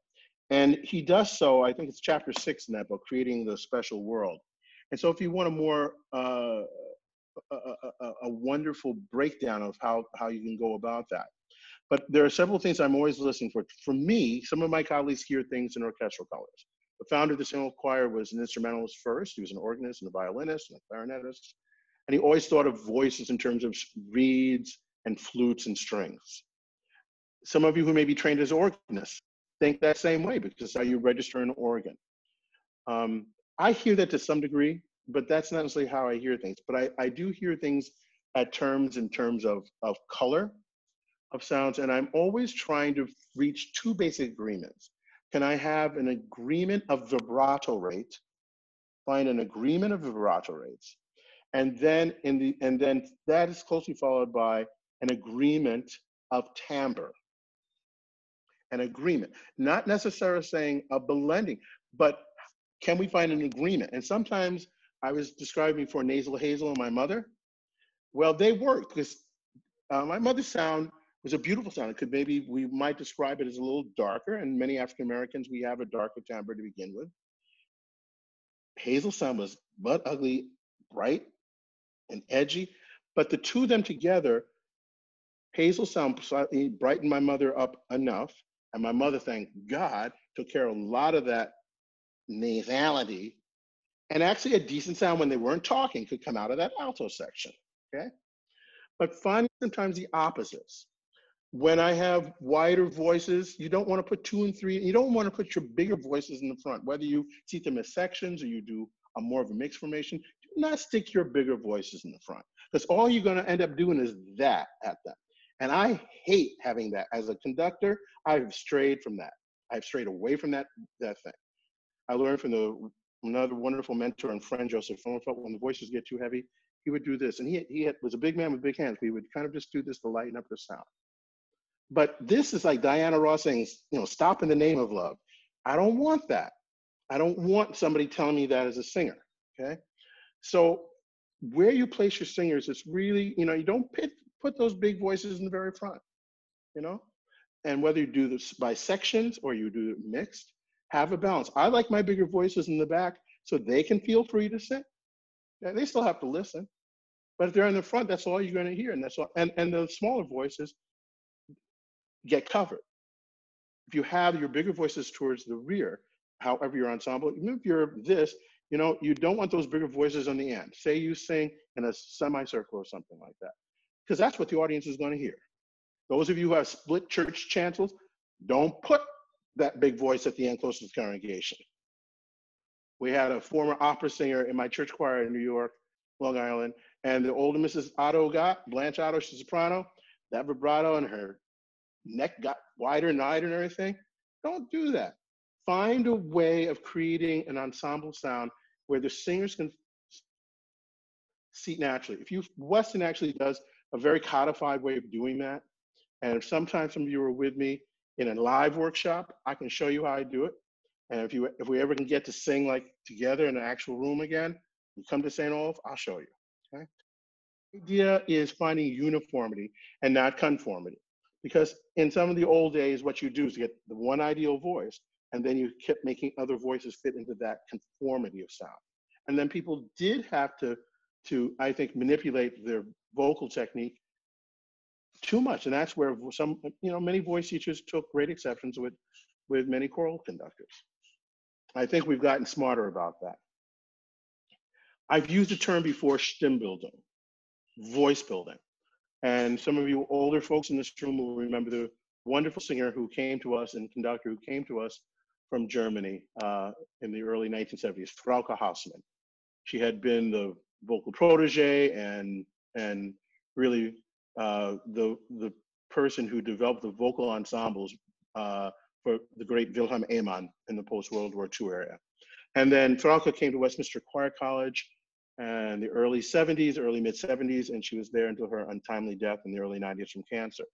And he does so, I think it's chapter 6 in that book, Creating the Special World. And so if you want a more, a wonderful breakdown of how you can go about that. But there are several things I'm always listening for. For me, some of my colleagues hear things in orchestral colors. The founder of the Single Choir was an instrumentalist first. He was an organist and a violinist and a clarinetist. And he always thought of voices in terms of reeds and flutes and strings. Some of you who may be trained as organists think that same way because that's how you register an organ. I hear that to some degree, but that's not necessarily how I hear things. But I do hear things in terms of color, of sounds, and I'm always trying to reach two basic agreements. Can I have an agreement of vibrato rate? Find an agreement of vibrato rates, and then that is closely followed by an agreement of timbre. An agreement, not necessarily saying a blending, but can we find an agreement? And sometimes I was describing for nasal hazel and my mother. Well, they worked because my mother's sound was a beautiful sound. It could maybe, we might describe it as a little darker, and many African Americans, we have a darker timbre to begin with. Hazel's sound was butt ugly, bright and edgy, but the two of them together, Hazel's sound slightly brightened my mother up enough, and my mother, thank God, took care of a lot of that nasality, and actually a decent sound when they weren't talking could come out of that alto section, okay? But finding sometimes the opposites. When I have wider voices, you don't want to put 2 and 3, you don't want to put your bigger voices in the front, whether you seat them as sections or you do a more of a mixed formation, do not stick your bigger voices in the front, because all you're going to end up doing is that at them. And I hate having that. As a conductor, I've strayed from that. I've strayed away from that thing. I learned from another wonderful mentor and friend, Joseph Phillips, when the voices get too heavy, he would do this. And he was a big man with big hands, but he would kind of just do this to lighten up the sound. But this is like Diana Ross saying, stop in the name of love. I don't want that. I don't want somebody telling me that as a singer, okay? So where you place your singers is really, you don't put those big voices in the very front, And whether you do this by sections or you do it mixed, have a balance. I like my bigger voices in the back so they can feel free to sing. Yeah, they still have to listen. But if they're in the front, that's all you're going to hear. And that's all. And the smaller voices get covered. If you have your bigger voices towards the rear, however your ensemble, even if you're this, you don't want those bigger voices on the end. Say you sing in a semicircle or something like that, because that's what the audience is going to hear. Those of you who have split church chancels, don't put that big voice at the end close to the congregation. We had a former opera singer in my church choir in New York, Long Island, and the older Mrs. Blanche Otto, she's a soprano, that vibrato and her neck got wider and wider and everything. Don't do that. Find a way of creating an ensemble sound where the singers can seat naturally. Weston actually does a very codified way of doing that. And if sometimes some of you are with me in a live workshop, I can show you how I do it. And if we ever can get to sing like together in an actual room again, you come to St. Olaf, I'll show you, okay? The idea is finding uniformity and not conformity. Because in some of the old days, what you do is get the one ideal voice, and then you kept making other voices fit into that conformity of sound. And then people did have to I think, manipulate their vocal technique too much. And that's where many voice teachers took great exceptions with many choral conductors. I think we've gotten smarter about that. I've used the term before, Stimmbildung, voice building. And some of you older folks in this room will remember the wonderful singer who came to us and conductor who came to us from Germany in the early 1970s, Frauke Hausmann. She had been the vocal protege and really the person who developed the vocal ensembles for the great Wilhelm Ehmann in the post-World War II area. And then Frauke came to Westminster Choir College in the early 70s, early mid 70s, and she was there until her untimely death in the early 90s from cancer.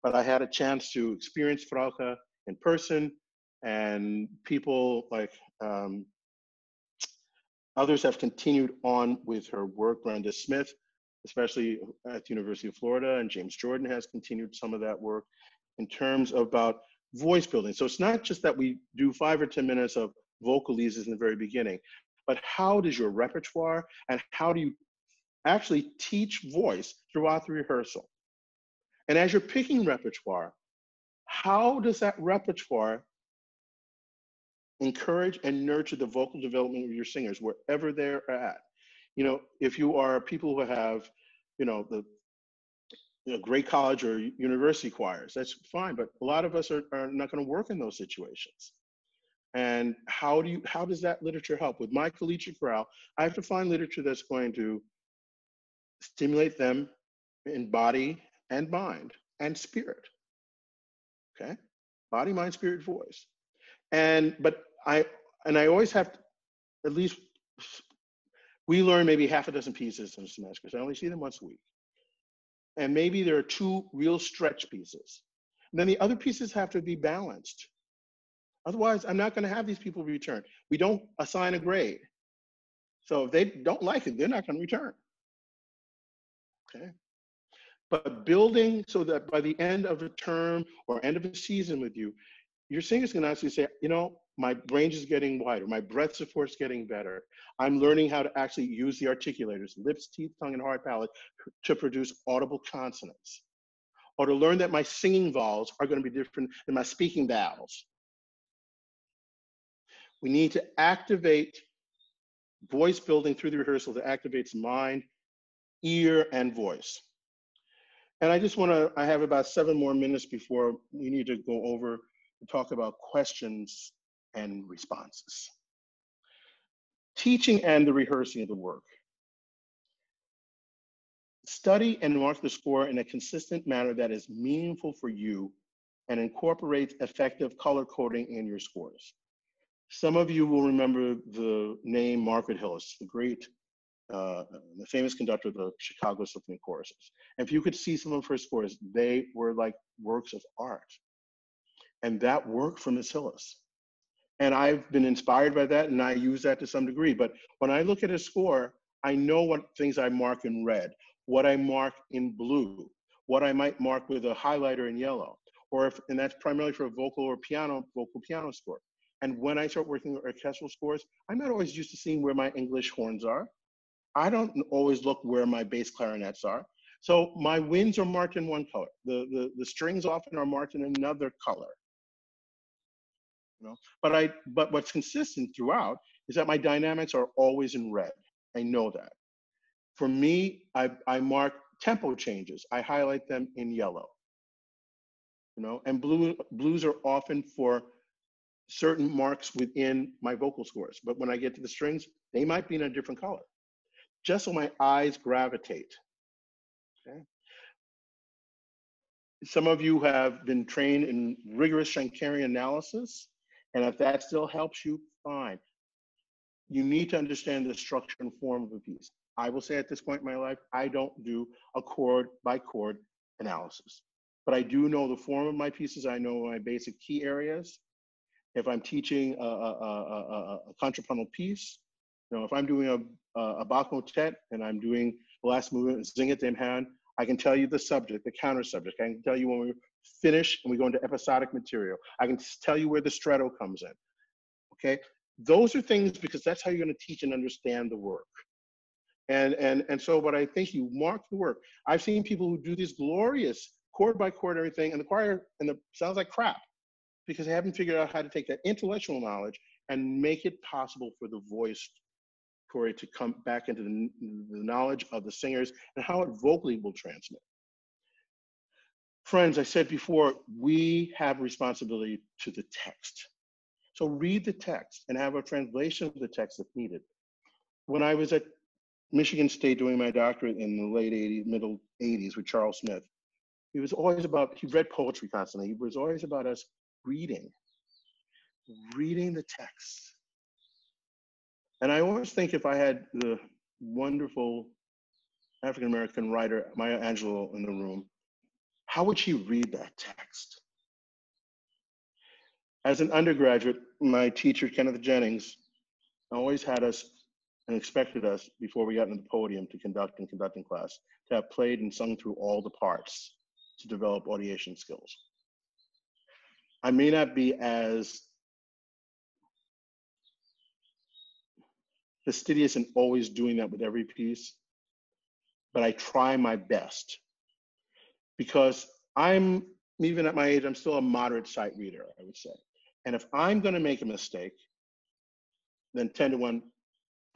But I had a chance to experience Frauke in person, and people like others have continued on with her work. Brenda Smith, especially at the University of Florida, and James Jordan has continued some of that work in terms of about voice building. So it's not just that we do 5 or 10 minutes of vocal eases in the very beginning, but how does your repertoire and how do you actually teach voice throughout the rehearsal? And as you're picking repertoire, how does that repertoire encourage and nurture the vocal development of your singers wherever they're at? You know, if you are people who have, you know, the great college or university choirs, that's fine. But a lot of us are not going to work in those situations. And how does that literature help? With my collegiate chorale, I have to find literature that's going to stimulate them in body and mind and spirit. Okay, body, mind, spirit, voice. But I always have to, at least we learn maybe half a dozen pieces in a semester because I only see them once a week. And maybe there are 2 real stretch pieces. And then the other pieces have to be balanced. Otherwise, I'm not going to have these people return. We don't assign a grade. So if they don't like it, they're not going to return. Okay. But building so that by the end of a term or end of a season with you, your singers can actually say, you know, my range is getting wider, my breath support's getting better. I'm learning how to actually use the articulators, lips, teeth, tongue, and hard palate to produce audible consonants. Or to learn that my singing vowels are going to be different than my speaking vowels. We need to activate voice building through the rehearsal that activates mind, ear, and voice. And I just want to, I have about 7 more minutes before we need to go over and talk about questions and responses. Teaching and the rehearsing of the work. Study and mark the score in a consistent manner that is meaningful for you and incorporates effective color coding in your scores. Some of you will remember the name Margaret Hillis, the great, the famous conductor of the Chicago Symphony choruses. And if you could see some of her scores, they were like works of art. And that worked for Miss Hillis. And I've been inspired by that, and I use that to some degree. But when I look at a score, I know what things I mark in red, what I mark in blue, what I might mark with a highlighter in yellow, and that's primarily for a vocal piano score. And when I start working with orchestral scores, I'm not always used to seeing where my English horns are. I don't always look where my bass clarinets are. So my winds are marked in one color. The strings often are marked in another color. You know? But what's consistent throughout is that my dynamics are always in red. I know that. For me, I mark tempo changes. I highlight them in yellow. You know, and blues are often for certain marks within my vocal scores. But when I get to the strings, they might be in a different color, just so my eyes gravitate. Okay. Some of you have been trained in rigorous Schenkerian analysis, and if that still helps you, fine. You need to understand the structure and form of a piece. I will say at this point in my life, I don't do a chord by chord analysis, but I do know the form of my pieces. I know my basic key areas. If I'm teaching a contrapuntal piece, you know, if I'm doing a Bach motet and I'm doing the last movement, Singet dem Herrn, I can tell you the subject, the counter subject. I can tell you when we finish and we go into episodic material. I can tell you where the stretto comes in, okay? Those are things because that's how you're gonna teach and understand the work. And so what I think you mark the work. I've seen people who do this glorious chord by chord everything, and the choir sounds like crap because they haven't figured out how to take that intellectual knowledge and make it possible for the voice for it to come back into the knowledge of the singers and how it vocally will transmit. Friends, I said before, we have responsibility to the text. So read the text and have a translation of the text if needed. When I was at Michigan State doing my doctorate in the late 80s, middle 80s with Charles Smith, he read poetry constantly. He was always about us reading the text. And I always think if I had the wonderful African-American writer, Maya Angelou, in the room, how would she read that text? As an undergraduate, my teacher, Kenneth Jennings, always had us and expected us, before we got into the podium to conduct in conducting class, to have played and sung through all the parts to develop audiation skills. I may not be as fastidious in always doing that with every piece, but I try my best because even at my age, I'm still a moderate sight reader, I would say. And if I'm going to make a mistake, then 10 to 1,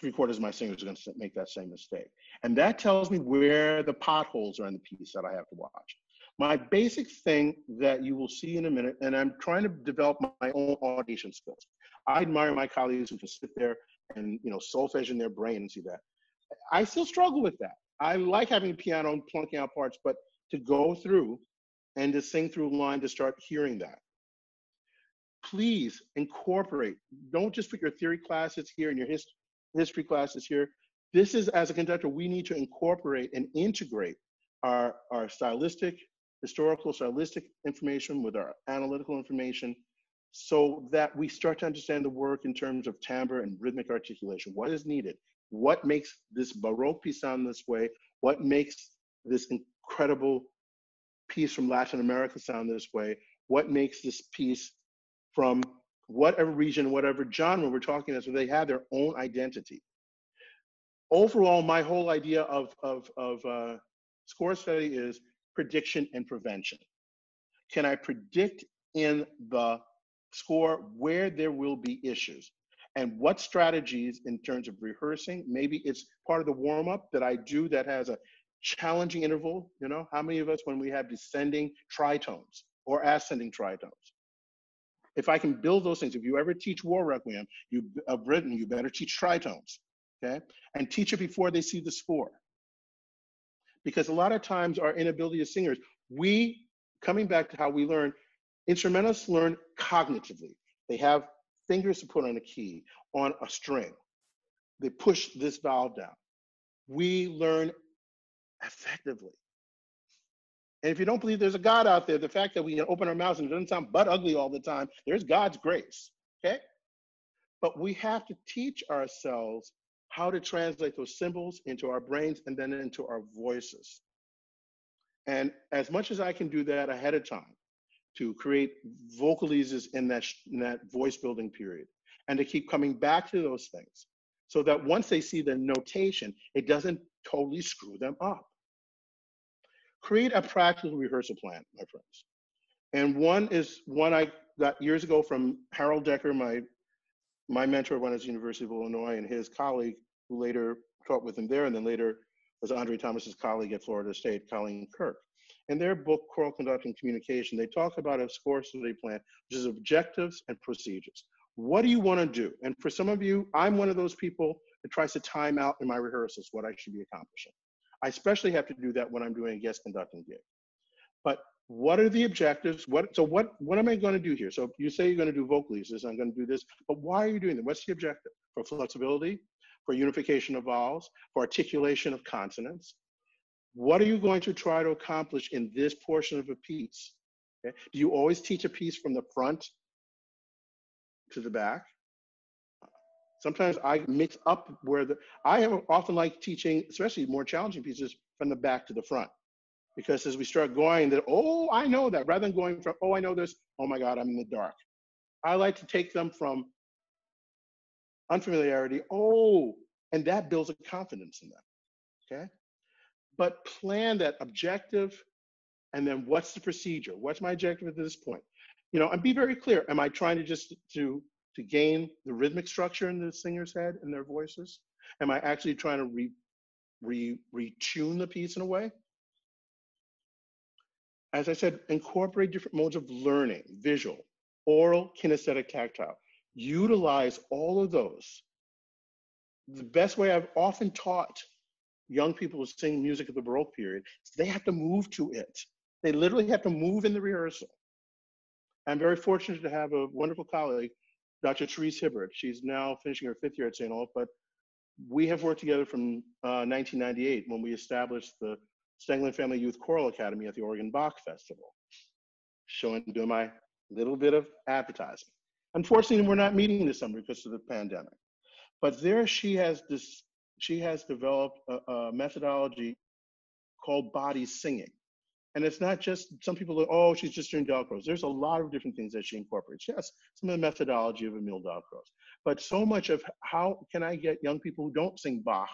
3/4 of my singers are going to make that same mistake. And that tells me where the potholes are in the piece that I have to watch. My basic thing that you will see in a minute, and I'm trying to develop my own audition skills. I admire my colleagues who can sit there and solfege in their brain and see that. I still struggle with that. I like having a piano and plunking out parts, but to go through and to sing through a line to start hearing that. Please incorporate. Don't just put your theory classes here and your history classes here. This is, as a conductor, we need to incorporate and integrate our historical stylistic information with our analytical information so that we start to understand the work in terms of timbre and rhythmic articulation. What is needed? What makes this Baroque piece sound this way? What makes this incredible piece from Latin America sound this way? What makes this piece from whatever region, whatever genre we're talking about, so they have their own identity. Overall, my whole idea of score study is prediction and prevention. Can I predict in the score where there will be issues? And what strategies in terms of rehearsing? Maybe it's part of the warm-up that I do that has a challenging interval. How many of us, when we have descending tritones or ascending tritones, if I can build those things, if you ever teach War Requiem of Britain, you better teach tritones, okay? And teach it before they see the score. Because a lot of times our inability as singers, coming back to how we learn, instrumentalists learn cognitively. They have fingers to put on a key, on a string. They push this valve down. We learn effectively. And if you don't believe there's a God out there, the fact that we can open our mouths and it doesn't sound butt ugly all the time, there's God's grace, okay? But we have to teach ourselves how to translate those symbols into our brains and then into our voices. And as much as I can do that ahead of time to create vocalises in that voice building period and to keep coming back to those things so that once they see the notation, it doesn't totally screw them up. Create a practical rehearsal plan, my friends. And one I got years ago from Harold Decker, my mentor when I was at the University of Illinois, and his colleague who later taught with him there, and then later was Andre Thomas's colleague at Florida State, Colleen Kirk. In their book, Choral Conducting Communication, they talk about a score study plan, which is objectives and procedures. What do you want to do? And for some of you, I'm one of those people that tries to time out in my rehearsals what I should be accomplishing. I especially have to do that when I'm doing a guest conducting gig. But what are the objectives? What am I going to do here? So you say you're going to do vocalises, I'm going to do this, but why are you doing that? What's the objective? For flexibility, for unification of vowels, for articulation of consonants? What are you going to try to accomplish in this portion of a piece? Okay? Do you always teach a piece from the front to the back? Sometimes I mix up I often like teaching, especially more challenging pieces, from the back to the front. Because as we start going, oh, I know that, rather than going from, oh, I know this, oh my God, I'm in the dark. I like to take them from unfamiliarity, and that builds a confidence in them, okay? But plan that objective, and then what's the procedure? What's my objective at this point? And be very clear. Am I trying to just to gain the rhythmic structure in the singer's head and their voices? Am I actually trying to retune the piece in a way? As I said, incorporate different modes of learning: visual, oral, kinesthetic, tactile. Utilize all of those. The best way I've often taught young people to sing music of the Baroque period is they have to move to it. They literally have to move in the rehearsal. I'm very fortunate to have a wonderful colleague, Dr. Therese Hibbert. She's now finishing her 5th year at St. Olaf, but we have worked together from 1998 when we established the Stenglen Family Youth Choral Academy at the Oregon Bach Festival, doing my little bit of advertising. Unfortunately, we're not meeting this summer because of the pandemic. But there she has developed a methodology called body singing. And it's not just, some people go, oh, she's just doing Dalcroze. There's a lot of different things that she incorporates. Yes, some of the methodology of Emile Dalcroze, but so much of how can I get young people who don't sing Bach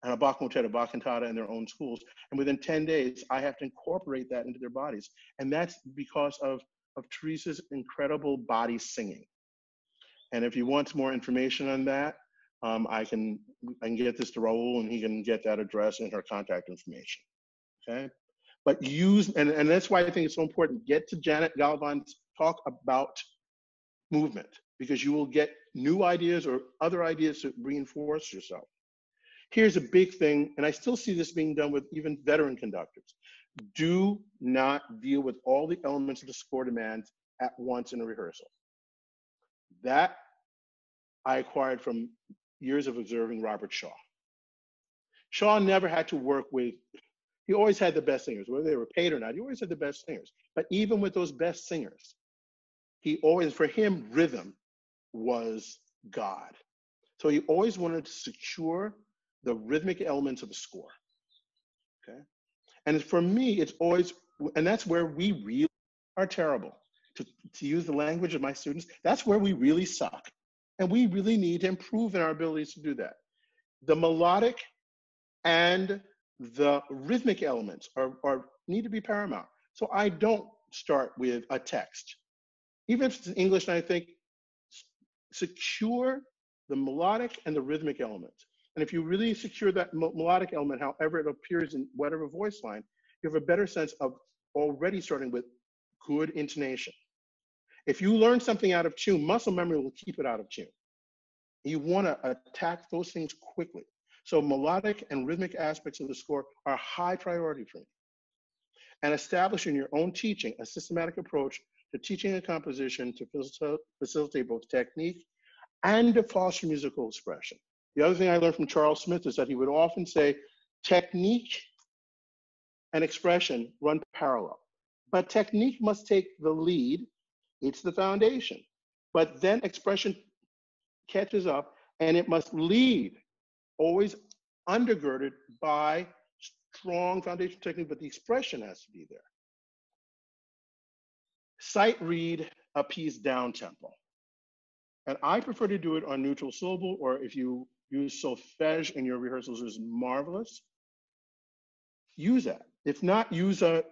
and a Bach motet, a Bach cantata in their own schools, and within 10 days, I have to incorporate that into their bodies. And that's because of Teresa's incredible body singing. And if you want more information on that, I can get this to Raul and he can get that address and her contact information, okay? But use, and that's why I think it's so important, get to Janet Galvan's talk about movement, because you will get new ideas or other ideas to reinforce yourself. Here's a big thing, and I still see this being done with even veteran conductors. Do not deal with all the elements of the score demands at once in a rehearsal. That I acquired from years of observing Robert Shaw. Shaw never had to work with, he always had the best singers, whether they were paid or not, he always had the best singers. But even with those best singers, he always, for him, rhythm was God. So he always wanted to secure the rhythmic elements of the score, okay? And for me, it's always, and that's where we really are terrible. To use the language of my students, that's where we really suck. And we really need to improve in our abilities to do that. The melodic and the rhythmic elements need to be paramount. So I don't start with a text. Even if it's in English, and I think, secure the melodic and the rhythmic elements. And if you really secure that melodic element, however it appears in whatever voice line, you have a better sense of already starting with good intonation. If you learn something out of tune, muscle memory will keep it out of tune. You want to attack those things quickly. So melodic and rhythmic aspects of the score are a high priority for me. And establishing your own teaching, a systematic approach to teaching a composition to facilitate both technique and to foster musical expression. The other thing I learned from Charles Smith is that he would often say, technique and expression run parallel, but technique must take the lead. It's the foundation, but then expression catches up and it must lead, always undergirded by strong foundation technique, but the expression has to be there. Sight read a piece down tempo. And I prefer to do it on neutral syllable, or if you use solfege in your rehearsals, is marvelous. Use that. If not, use a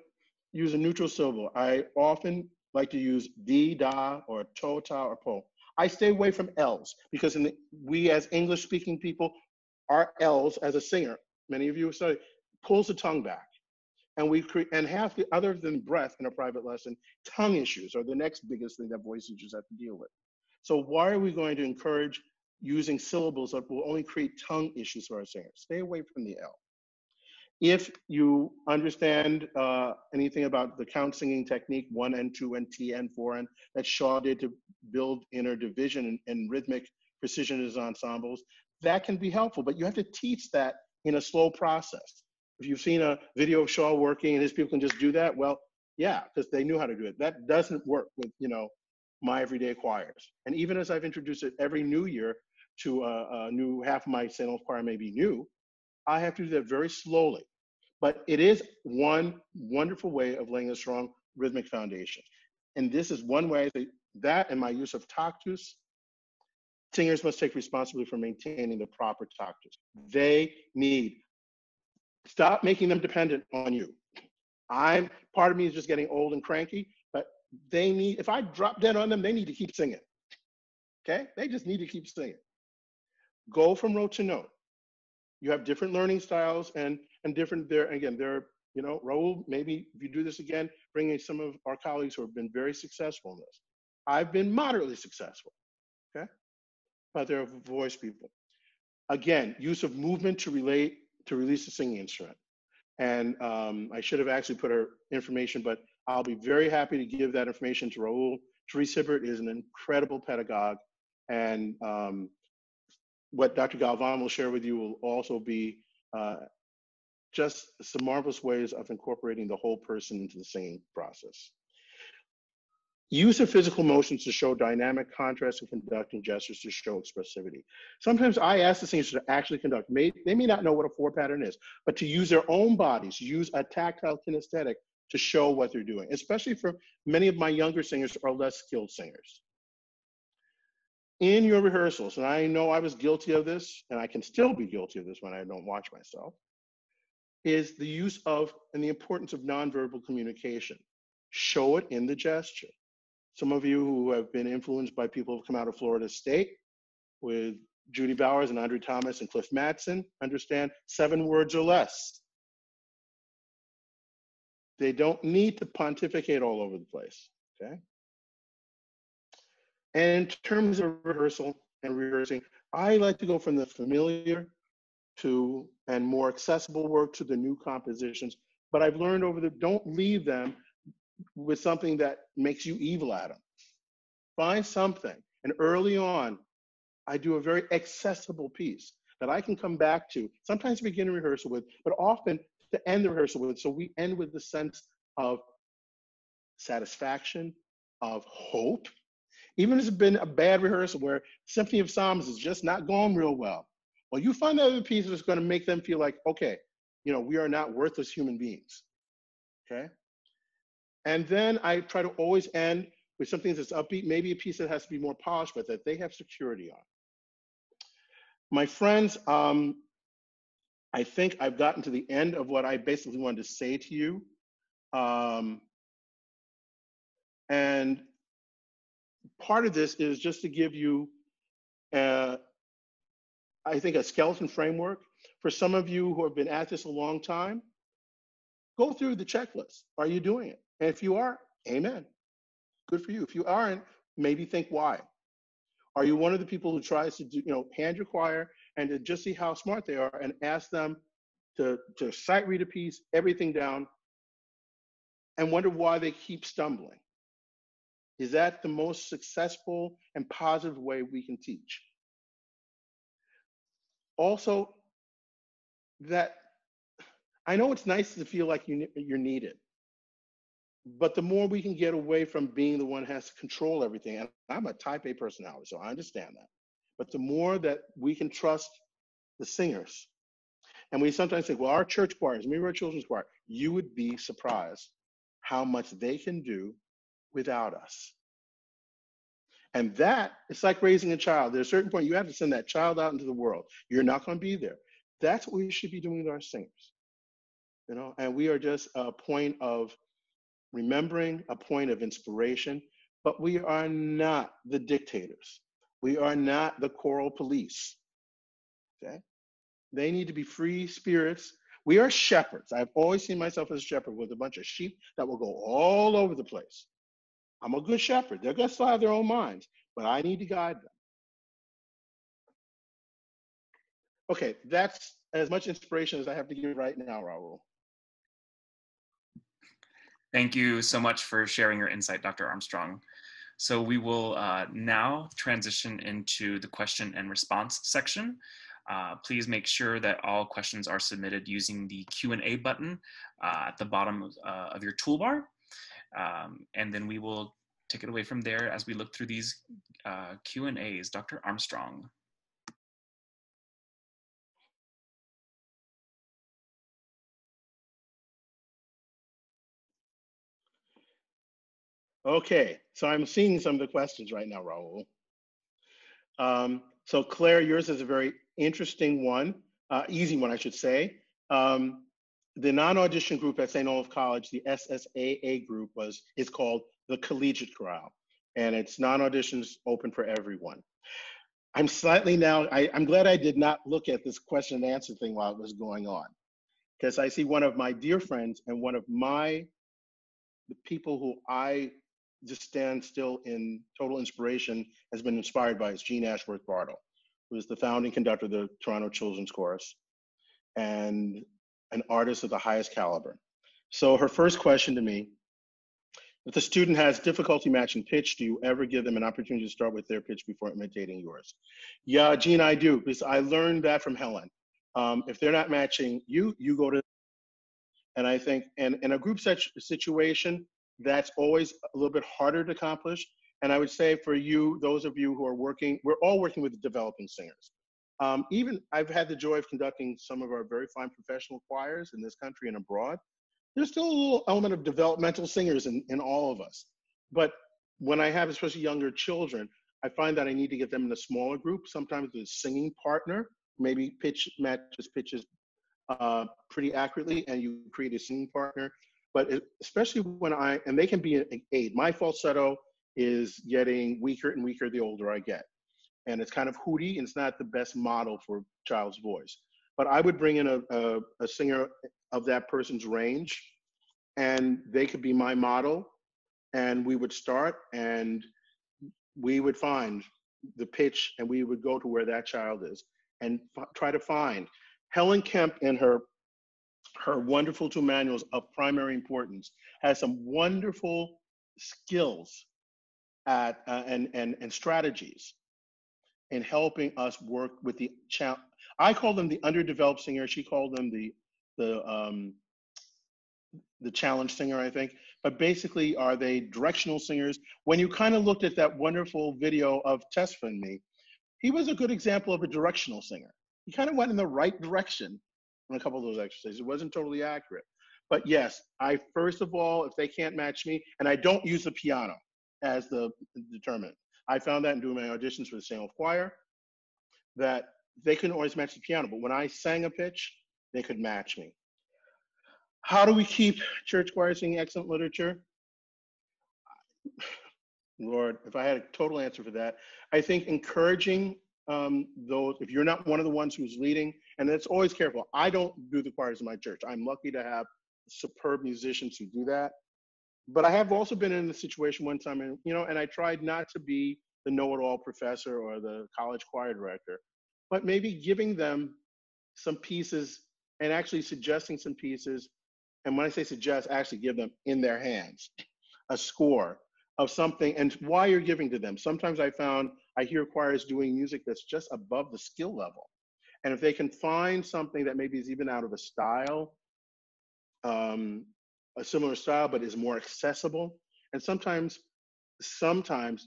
neutral syllable. I often like to use di, da, or to, ta, or po. I stay away from L's because we as English speaking people, our L's as a singer, many of you have studied, pulls the tongue back. And and half the, other than breath in a private lesson, tongue issues are the next biggest thing that voice teachers have to deal with. So why are we going to encourage using syllables that will only create tongue issues for our singers? Stay away from the L. If you understand anything about the count singing technique, 1N, 2N, TN, 4N, that Shaw did to build inner division and rhythmic precision in his ensembles, that can be helpful, but you have to teach that in a slow process. If you've seen a video of Shaw working and his people can just do that, well, yeah, because they knew how to do it. That doesn't work with, my everyday choirs. And even as I've introduced it every new year to a new, half of my St. Olaf choir may be new, I have to do that very slowly. But it is one wonderful way of laying a strong rhythmic foundation. And this is one way that and my use of tactus, singers must take responsibility for maintaining the proper tactus. They need, stop making them dependent on you. Part of me is just getting old and cranky, but they need, if I drop dead on them, they need to keep singing, okay? They just need to keep singing. Go from note to note. You have different learning styles and different there. Again, Raul, maybe if you do this again, bring in some of our colleagues who have been very successful in this. I've been moderately successful, okay? But they're voice people. Again, use of movement to release the singing instrument. And I should have actually put her information, but I'll be very happy to give that information to Raul. Therese Hibbert is an incredible pedagogue, and what Dr. Galvan will share with you will also be just some marvelous ways of incorporating the whole person into the singing process. Use of physical motions to show dynamic contrast and conducting gestures to show expressivity. Sometimes I ask the singers to actually conduct. They may not know what a 4 pattern is, but to use their own bodies, use a tactile kinesthetic to show what they're doing, especially for many of my younger singers or less skilled singers. In your rehearsals, and I know I was guilty of this, and I can still be guilty of this when I don't watch myself, is the use of and the importance of nonverbal communication. Show it in the gesture. Some of you who have been influenced by people who come out of Florida State with Judy Bowers and Andre Thomas and Cliff Mattson understand 7 words or less. They don't need to pontificate all over the place, okay? And in terms of rehearsal and rehearsing, I like to go from the familiar to and more accessible work to the new compositions, but I've learned don't leave them with something that makes you evil at them. Find something, and early on, I do a very accessible piece that I can come back to, sometimes begin a rehearsal with, but often to end the rehearsal with, so we end with the sense of satisfaction, of hope. Even if it's been a bad rehearsal where Symphony of Psalms is just not going real well, well, you find that other piece that's going to make them feel like, okay, we are not worthless human beings, okay? And then I try to always end with something that's upbeat, maybe a piece that has to be more polished, but that they have security on. My friends, I think I've gotten to the end of what I basically wanted to say to you. And part of this is just to give you, I think, a skeleton framework. For some of you who have been at this a long time, go through the checklist. Are you doing it? And if you are, amen. Good for you. If you aren't, maybe think why. Are you one of the people who tries to do, hand your choir and to just see how smart they are and ask them to sight read a piece, everything down, and wonder why they keep stumbling? Is that the most successful and positive way we can teach? Also, that I know it's nice to feel like you're needed, but the more we can get away from being the one who has to control everything, and I'm a type A personality, so I understand that, but the more that we can trust the singers, and we sometimes think, well, our church choirs, maybe our children's choir, you would be surprised how much they can do without us. And that, it's like raising a child. There's a certain point you have to send that child out into the world. You're not going to be there. That's what we should be doing with our singers. And we are just a point of remembering, a point of inspiration, but we are not the dictators. We are not the choral police, okay? They need to be free spirits. We are shepherds. I've always seen myself as a shepherd with a bunch of sheep that will go all over the place. I'm a good shepherd. They're going to still have their own minds, but I need to guide them. Okay, that's as much inspiration as I have to give right now, Raul. Thank you so much for sharing your insight, Dr. Armstrong. So we will now transition into the question and response section. Please make sure that all questions are submitted using the Q&A button at the bottom of your toolbar. And then we will take it away from there as we look through these Q&As. Dr. Armstrong. Okay, so I'm seeing some of the questions right now, Raul. So Claire, yours is a very interesting one, easy one, I should say. The non-audition group at St. Olaf College, the SSAA group, is called the Collegiate Choral, and it's non-auditions open for everyone. I'm slightly now, I'm glad I did not look at this question and answer thing while it was going on, because I see one of my dear friends and one of the people who I just stand still in total inspiration has been inspired by is Jean Ashworth Bartle, who is the founding conductor of the Toronto Children's Chorus and an artist of the highest caliber. So her first question to me, if the student has difficulty matching pitch, do you ever give them an opportunity to start with their pitch before imitating yours? Yeah, Jean, I do, because I learned that from Helen. If they're not matching you, you go to, and I think, and in a group situation, that's always a little bit harder to accomplish. And I would say for you, those of you who are working, we're all working with developing singers. Even I've had the joy of conducting some of our very fine professional choirs in this country and abroad. There's still a little element of developmental singers in all of us. But when I have especially younger children, I find that I need to get them in a smaller group. Sometimes the singing partner maybe matches pitches pretty accurately, and you create a singing partner. But especially when and they can be an aid. My falsetto is getting weaker and weaker the older I get. And it's kind of hooty, and it's not the best model for a child's voice. But I would bring in a singer of that person's range, and they could be my model, and we would start, and we would find the pitch, and we would go to where that child is and try to find. Helen Kemp in her wonderful 2 manuals of primary importance has some wonderful skills at and strategies in helping us work with the challenge. I call them the underdeveloped singer. She called them the challenge singer, I think. But basically, are they directional singers? When you kind of looked at that wonderful video of Tesfa and me, he was a good example of a directional singer. He kind of went in the right direction on a couple of those exercises. It wasn't totally accurate. But yes, I first of all, if they can't match me, and I don't use the piano as the determinant. I found that in doing my auditions for the St. Olaf Choir, that they couldn't always match the piano, but when I sang a pitch, they could match me. How do we keep church choirs singing excellent literature? Lord, if I had a total answer for that, I think encouraging those, if you're not one of the ones who's leading, and it's always careful. I don't do the choirs in my church. I'm lucky to have superb musicians who do that. But I have also been in a situation one time, and I tried not to be the know-it-all professor or the college choir director, but maybe giving them some pieces and actually suggesting some pieces. And when I say suggest, actually give them in their hands a score of something and why you're giving to them. Sometimes I hear choirs doing music that's just above the skill level. And if they can find something that maybe is even out of a style, a similar style, but is more accessible. And sometimes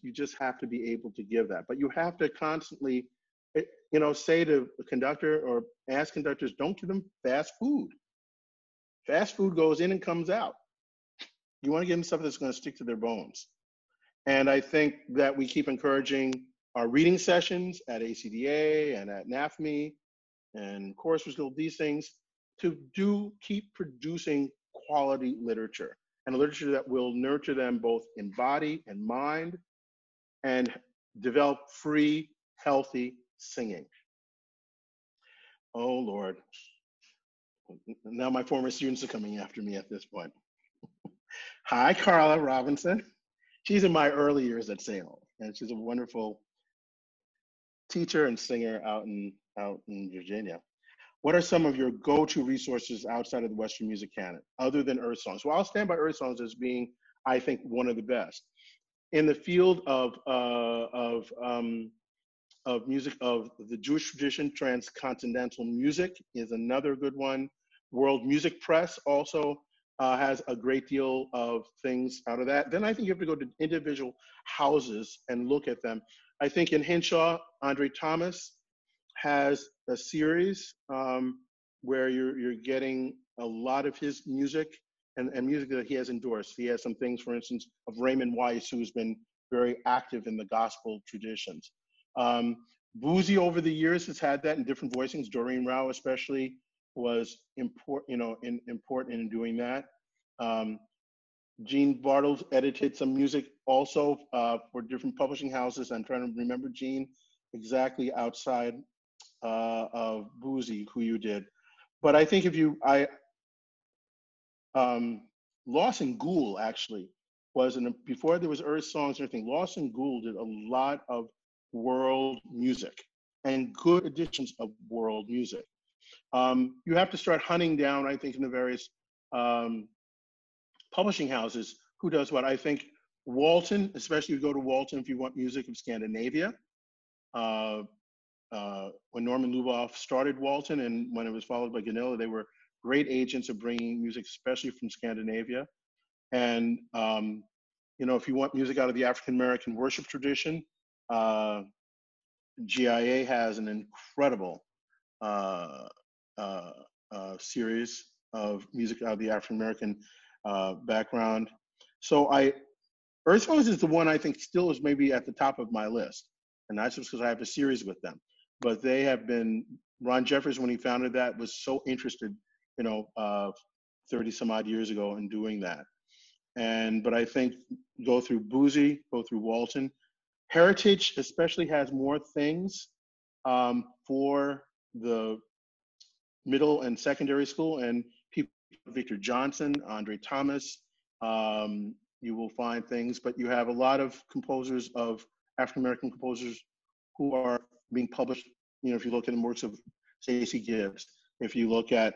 you just have to be able to give that, but you have to constantly, say to a conductor or ask conductors, don't give them fast food. Fast food goes in and comes out. You want to give them stuff that's going to stick to their bones. And I think that we keep encouraging our reading sessions at ACDA and at NAFME and Chorus Guild, these things, to keep producing quality literature, and a literature that will nurture them both in body and mind and develop free, healthy singing. Oh, Lord. Now my former students are coming after me at this point. Hi, Carla Robinson. She's in my early years at St. Olaf, and she's a wonderful teacher and singer out in Virginia. What are some of your go-to resources outside of the Western music canon, other than Earth Songs? Well, I'll stand by Earth Songs as being, I think, one of the best. In the field of music of the Jewish tradition, transcontinental music is another good one. World Music Press also has a great deal of things out of that. Then I think you have to go to individual houses and look at them. I think in Hinshaw, Andre Thomas has a series where you're getting a lot of his music and music that he has endorsed. He has some things, for instance, of Raymond Weiss, who's been very active in the gospel traditions. Boozy over the years has had that in different voicings. Doreen Rao especially was important in doing that. Gene Bartles edited some music also for different publishing houses. I'm trying to remember, Gene, exactly outside of Boozy, who you did. But I think Lawson Gould actually was, before there was Earth Songs or anything, Lawson Gould did a lot of world music and good editions of world music. You have to start hunting down, I think, in the various publishing houses, who does what. I think Walton, especially if you go to Walton if you want music of Scandinavia. When Norman Luboff started Walton and when it was followed by Ganilla, they were great agents of bringing music, especially from Scandinavia. And, you know, if you want music out of the African American worship tradition, GIA has an incredible series of music out of the African American background. So Earth Tones is the one I think still is maybe at the top of my list, and that's just because I have a series with them. But they have been, Ron Jeffers, when he founded that, was so interested, you know, 30 some odd years ago in doing that. But I think go through Boozy, go through Walton. Heritage especially has more things for the middle and secondary school, and people, Victor Johnson, Andre Thomas, you will find things, but you have a lot of composers of African-American composers who are being published. You know, if you look at the works of Stacey Gibbs, if you look at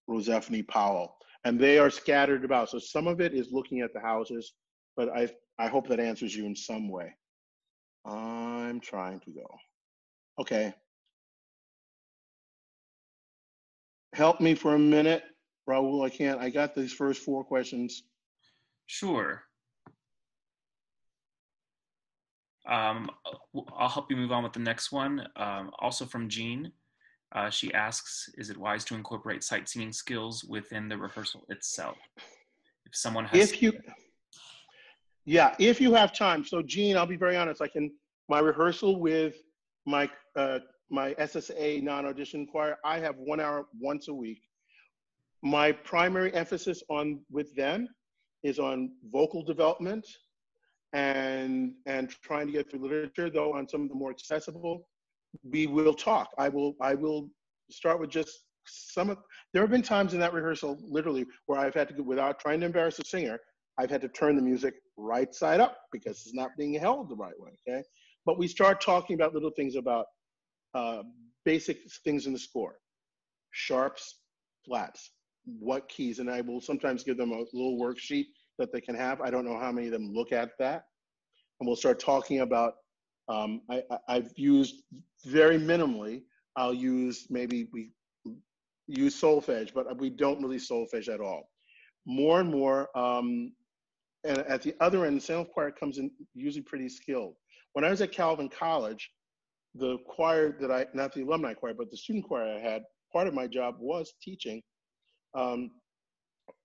Rosephine Powell, and they are scattered about. So some of it is looking at the houses, but I hope that answers you in some way. I'm trying to go. Okay. Help me for a minute, Raul. I can't. I got these first 4 questions. Sure. I'll help you move on with the next one. Also from Jean, she asks, is it wise to incorporate sight singing skills within the rehearsal itself? If someone has... If you have time. So Jean, I'll be very honest, my rehearsal with my my SSA non-audition choir, I have 1 hour once a week. My primary emphasis with them is on vocal development and trying to get through literature, though on some of the more accessible, we will talk. I will start with just there have been times in that rehearsal, literally, where I've had to go, without trying to embarrass the singer, I've had to turn the music right side up because it's not being held the right way, okay? But we start talking about little things about basic things in the score, sharps, flats, what keys, and I will sometimes give them a little worksheet that they can have. I don't know how many of them look at that. And we'll start talking about, I've used very minimally, I'll use, maybe we use solfege, but we don't really solfege at all. More and more, and at the other end, the sound choir comes in usually pretty skilled. When I was at Calvin College, the choir that not the alumni choir, but the student choir I had, part of my job was teaching a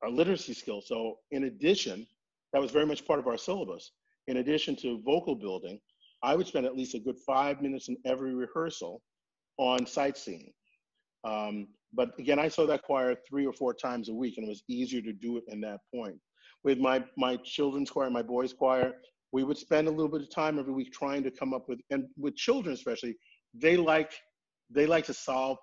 literacy skill. So in addition, that was very much part of our syllabus. In addition to vocal building, I would spend at least a good 5 minutes in every rehearsal on sightseeing. But again, I saw that choir 3 or 4 times a week, and it was easier to do it in that point. With my children's choir, my boys' choir, we would spend a little bit of time every week trying to come up with, and with children especially, they like to solve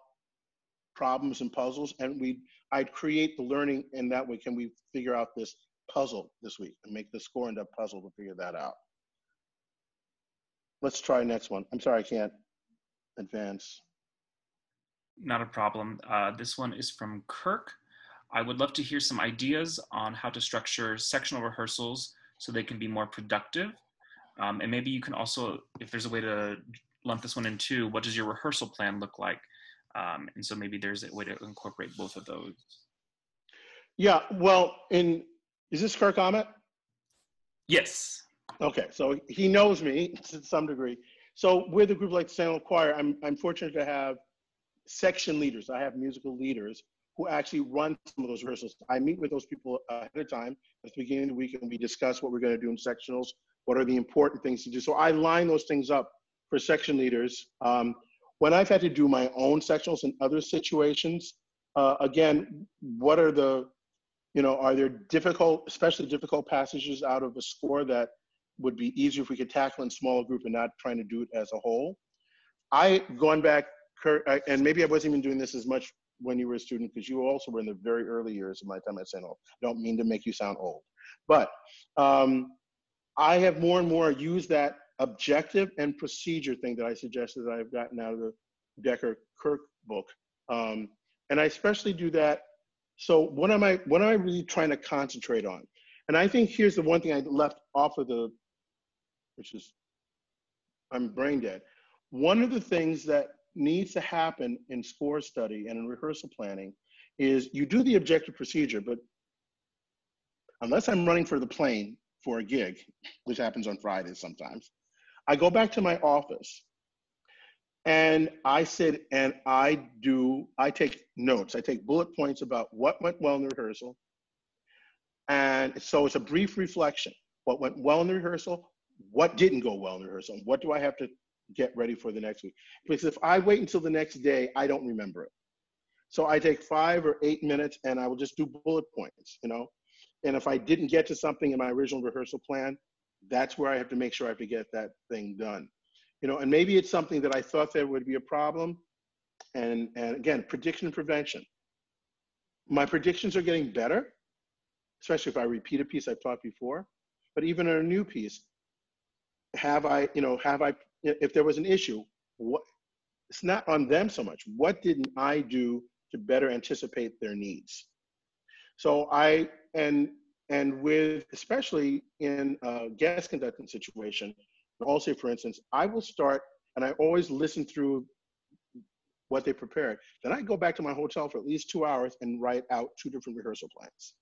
problems and puzzles, and I'd create the learning in that way. Can we figure out this puzzle this week and make the score into a puzzle to figure that out? Let's try next one. I'm sorry, I can't advance. Not a problem. This one is from Kirk. I would love to hear some ideas on how to structure sectional rehearsals so they can be more productive. And maybe you can also, if there's a way to lump this one in too, what does your rehearsal plan look like? And so maybe there's a way to incorporate both of those. Yeah, well, is this Kirk Ahmet? Yes. Okay, so he knows me to some degree. So with a group like the San Luis Choir, I'm fortunate to have section leaders. I have musical leaders who actually run some of those rehearsals. I meet with those people ahead of time at the beginning of the week, and we discuss what we're going to do in sectionals, what are the important things to do. So I line those things up for section leaders. When I've had to do my own sectionals in other situations, again, what are are there especially difficult passages out of a score that would be easier if we could tackle in smaller group and not trying to do it as a whole? Going back, Kurt, and maybe I wasn't even doing this as much when you were a student, because you also were in the very early years of my time at St. Olaf. I don't mean to make you sound old, but I have more and more used that objective and procedure thing that I suggested that I've gotten out of the Decker-Kirk book. And I especially do that. So what am I really trying to concentrate on? And I think here's the one thing I left off of I'm brain dead. One of the things that needs to happen in score study and in rehearsal planning is you do the objective procedure, but unless I'm running for the plane for a gig, which happens on Fridays sometimes, I go back to my office and I sit and I take notes. I take bullet points about what went well in the rehearsal. And so it's a brief reflection. What went well in the rehearsal, what didn't go well in the rehearsal, and what do I have to get ready for the next week? Because if I wait until the next day, I don't remember it. So I take 5 or 8 minutes and I will just do bullet points, you know? And if I didn't get to something in my original rehearsal plan, that's where I have to make sure I have to get that thing done. You know, and maybe it's something that I thought there would be a problem. And again, prediction and prevention. My predictions are getting better, especially if I repeat a piece I've taught before. But even in a new piece, if there was an issue, it's not on them so much. What didn't I do to better anticipate their needs? So with, especially in a guest conducting situation, also, for instance, I will start, and I always listen through what they prepared. Then I go back to my hotel for at least 2 hours and write out 2 different rehearsal plans,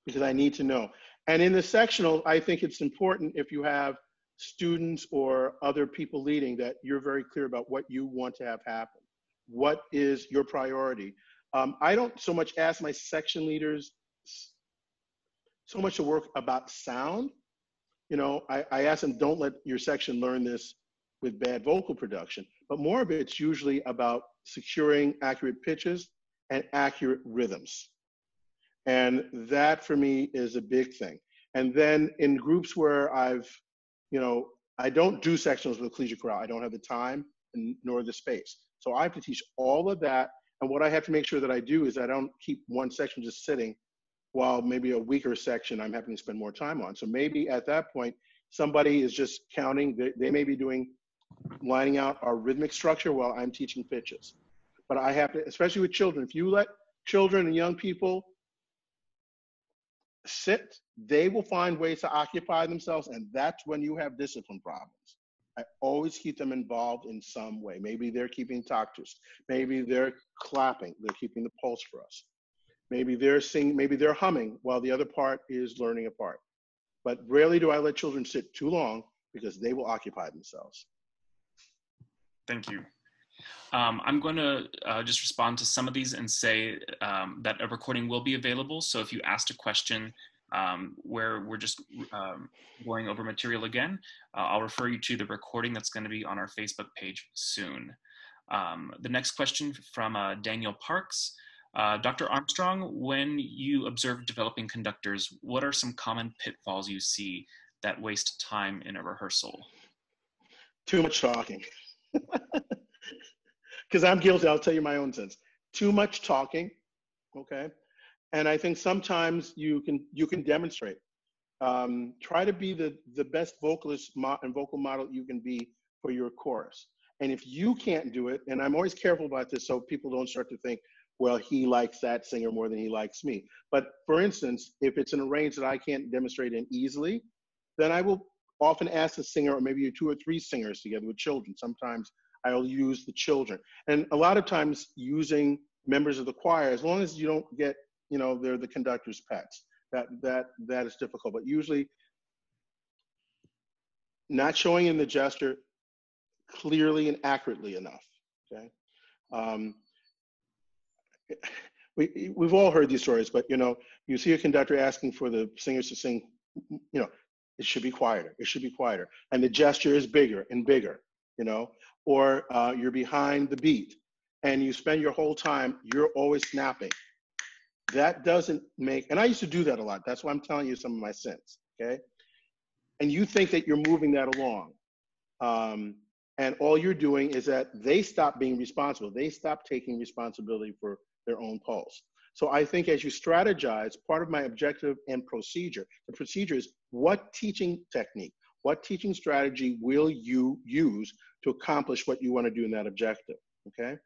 because I need to know. And in the sectional, I think it's important, if you have students or other people leading, that you're very clear about what you want to have happen. What is your priority? I don't so much ask my section leaders so much to work about sound. You know, I ask them, don't let your section learn this with bad vocal production, but more of it's usually about securing accurate pitches and accurate rhythms. And that for me is a big thing. And then in groups where I don't do sectionals with collegiate chorale. I don't have the time nor the space. So I have to teach all of that. And what I have to make sure that I do is I don't keep one section just sitting while maybe a weaker section I'm having to spend more time on. So maybe at that point, somebody is just counting. They may be lining out our rhythmic structure while I'm teaching pitches. But I have to, especially with children, if you let children and young people sit, they will find ways to occupy themselves, and that's when you have discipline problems. I always keep them involved in some way. Maybe they're keeping tactus, maybe they're clapping, they're keeping the pulse for us. Maybe they're singing, maybe they're humming while the other part is learning a part. But rarely do I let children sit too long, because they will occupy themselves. Thank you. I'm going to just respond to some of these and say that a recording will be available. So if you asked a question where we're just going over material again, I'll refer you to the recording that's going to be on our Facebook page soon. The next question from Daniel Parks. Dr. Armstrong, when you observe developing conductors, what are some common pitfalls you see that waste time in a rehearsal? Too much talking. Because I'm guilty, I'll tell you my own sense. Too much talking, okay? And I think sometimes you can demonstrate. Try to be the best vocalist and vocal model you can be for your chorus. And if you can't do it, and I'm always careful about this so people don't start to think, well, he likes that singer more than he likes me. But for instance, if it's in a range that I can't demonstrate in easily, then I will often ask the singer, or maybe 2 or 3 singers together with children. Sometimes I'll use the children. And a lot of times using members of the choir, as long as you don't get, they're the conductor's pets, that is difficult. But usually not showing in the gesture clearly and accurately enough, okay? We've all heard these stories, but you see a conductor asking for the singers to sing, it should be quieter, it should be quieter. And the gesture is bigger and bigger, or you're behind the beat and you spend your whole time, you're always snapping. That doesn't make, and I used to do that a lot. That's why I'm telling you some of my sins, okay? And you think that you're moving that along. And all you're doing is that they stop being responsible. They stop taking responsibility for their own pulse. So I think as you strategize, part of my objective and procedure, the procedure is what teaching technique, what teaching strategy will you use to accomplish what you want to do in that objective, okay?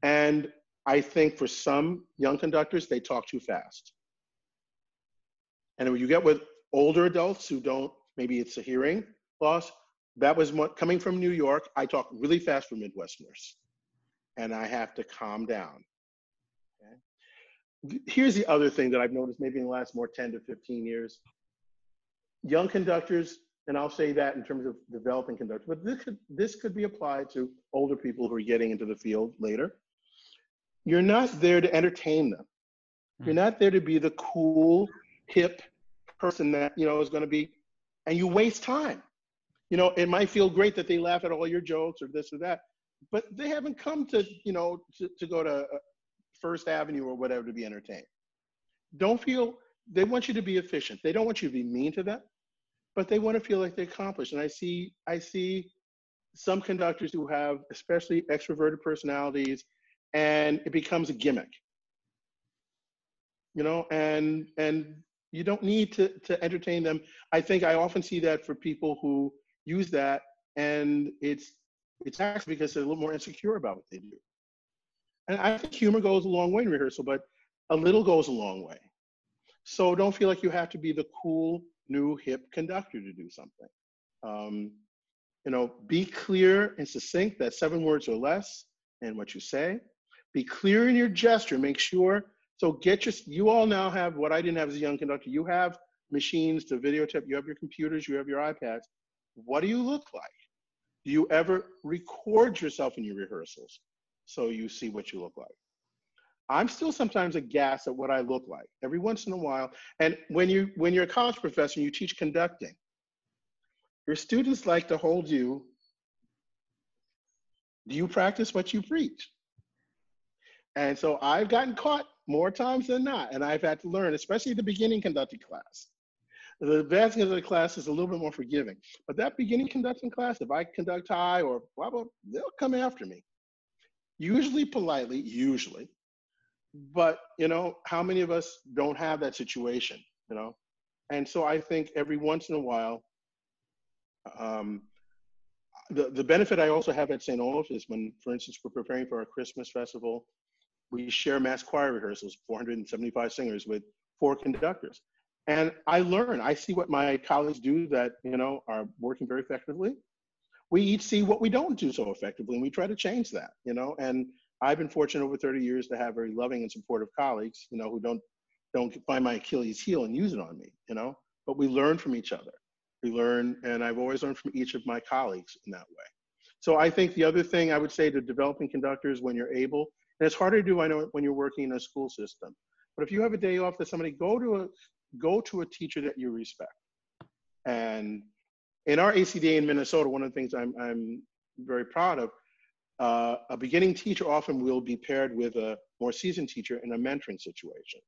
And I think for some young conductors, they talk too fast. And when you get with older adults who don't, maybe it's a hearing loss, that was what, coming from New York, I talk really fast for Midwesterners. And I have to calm down. Okay? Here's the other thing that I've noticed maybe in the last more 10 to 15 years. Young conductors, and I'll say that in terms of developing conductors, but this could be applied to older people who are getting into the field later. You're not there to entertain them. You're not there to be the cool, hip person that, you know, is going to be, and you waste time. You know, it might feel great that they laugh at all your jokes or this or that, but they haven't come to, you know, to go to First Avenue or whatever to be entertained. Don't feel, they want you to be efficient. They don't want you to be mean to them, but they want to feel like they're accomplished. And I see some conductors who have especially extroverted personalities, and it becomes a gimmick. You know, and you don't need to entertain them. I think I often see that for people who use that, and it's actually because they're a little more insecure about what they do. And I think humor goes a long way in rehearsal, but a little goes a long way. So don't feel like you have to be the cool, new, hip conductor to do something. You know, be clear and succinct, that's 7 words or less in what you say. Be clear in your gesture, make sure. So you all now have what I didn't have as a young conductor. You have machines to videotape, you have your computers, you have your iPads. What do you look like? Do you ever record yourself in your rehearsals so you see what you look like? I'm still sometimes aghast at what I look like every once in a while. And when you're a college professor and you teach conducting, your students like to hold you. Do you practice what you preach? And so I've gotten caught more times than not, and I've had to learn, especially the beginning conducting class. The advancing of the class is a little bit more forgiving, but that beginning conducting class, if I conduct high or blah, blah, they'll come after me. Usually politely, usually. But, you know, how many of us don't have that situation, you know? And so I think every once in a while, the benefit I also have at St. Olaf is when, for instance, we're preparing for our Christmas festival, we share mass choir rehearsals, 475 singers with 4 conductors. And I learn, I see what my colleagues do that, you know, are working very effectively. We each see what we don't do so effectively, and we try to change that, you know. And I've been fortunate over 30 years to have very loving and supportive colleagues, you know, who don't find my Achilles heel and use it on me, you know. But we learn from each other. We learn, and I've always learned from each of my colleagues in that way. So I think the other thing I would say to developing conductors when you're able, and it's harder to do, I know, when you're working in a school system, but if you have a day off, that somebody go to a teacher that you respect. And in our ACDA in Minnesota, one of the things I'm very proud of, a beginning teacher often will be paired with a more seasoned teacher in a mentoring situation.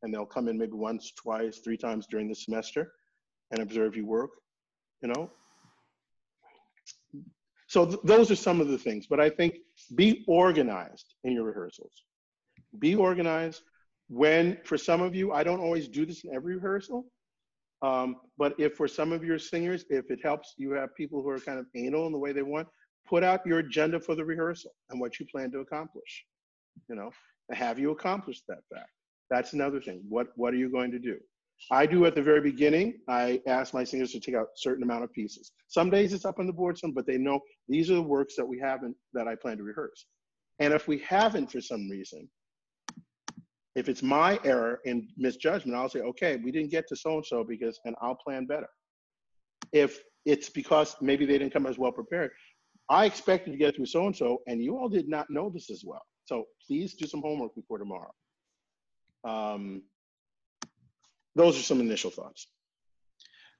And they'll come in maybe once, twice, 3 times during the semester and observe you work, you know? So those are some of the things, but I think be organized in your rehearsals. Be organized. When, for some of you, I don't always do this in every rehearsal, but if for some of your singers, if it helps, you have people who are kind of anal in the way they want, put out your agenda for the rehearsal and what you plan to accomplish, you know, and have you accomplished that fact? That's another thing. What are you going to do? I do at the very beginning, I ask my singers to take out a certain amount of pieces. Some days it's up on the board, but they know these are the works that we haven't, that I plan to rehearse. And if we haven't for some reason, if it's my error in misjudgment, I'll say, okay, we didn't get to so-and-so because, and I'll plan better. If it's because maybe they didn't come as well prepared, I expected to get through so-and-so and you all did not know this as well. So please do some homework before tomorrow. Those are some initial thoughts.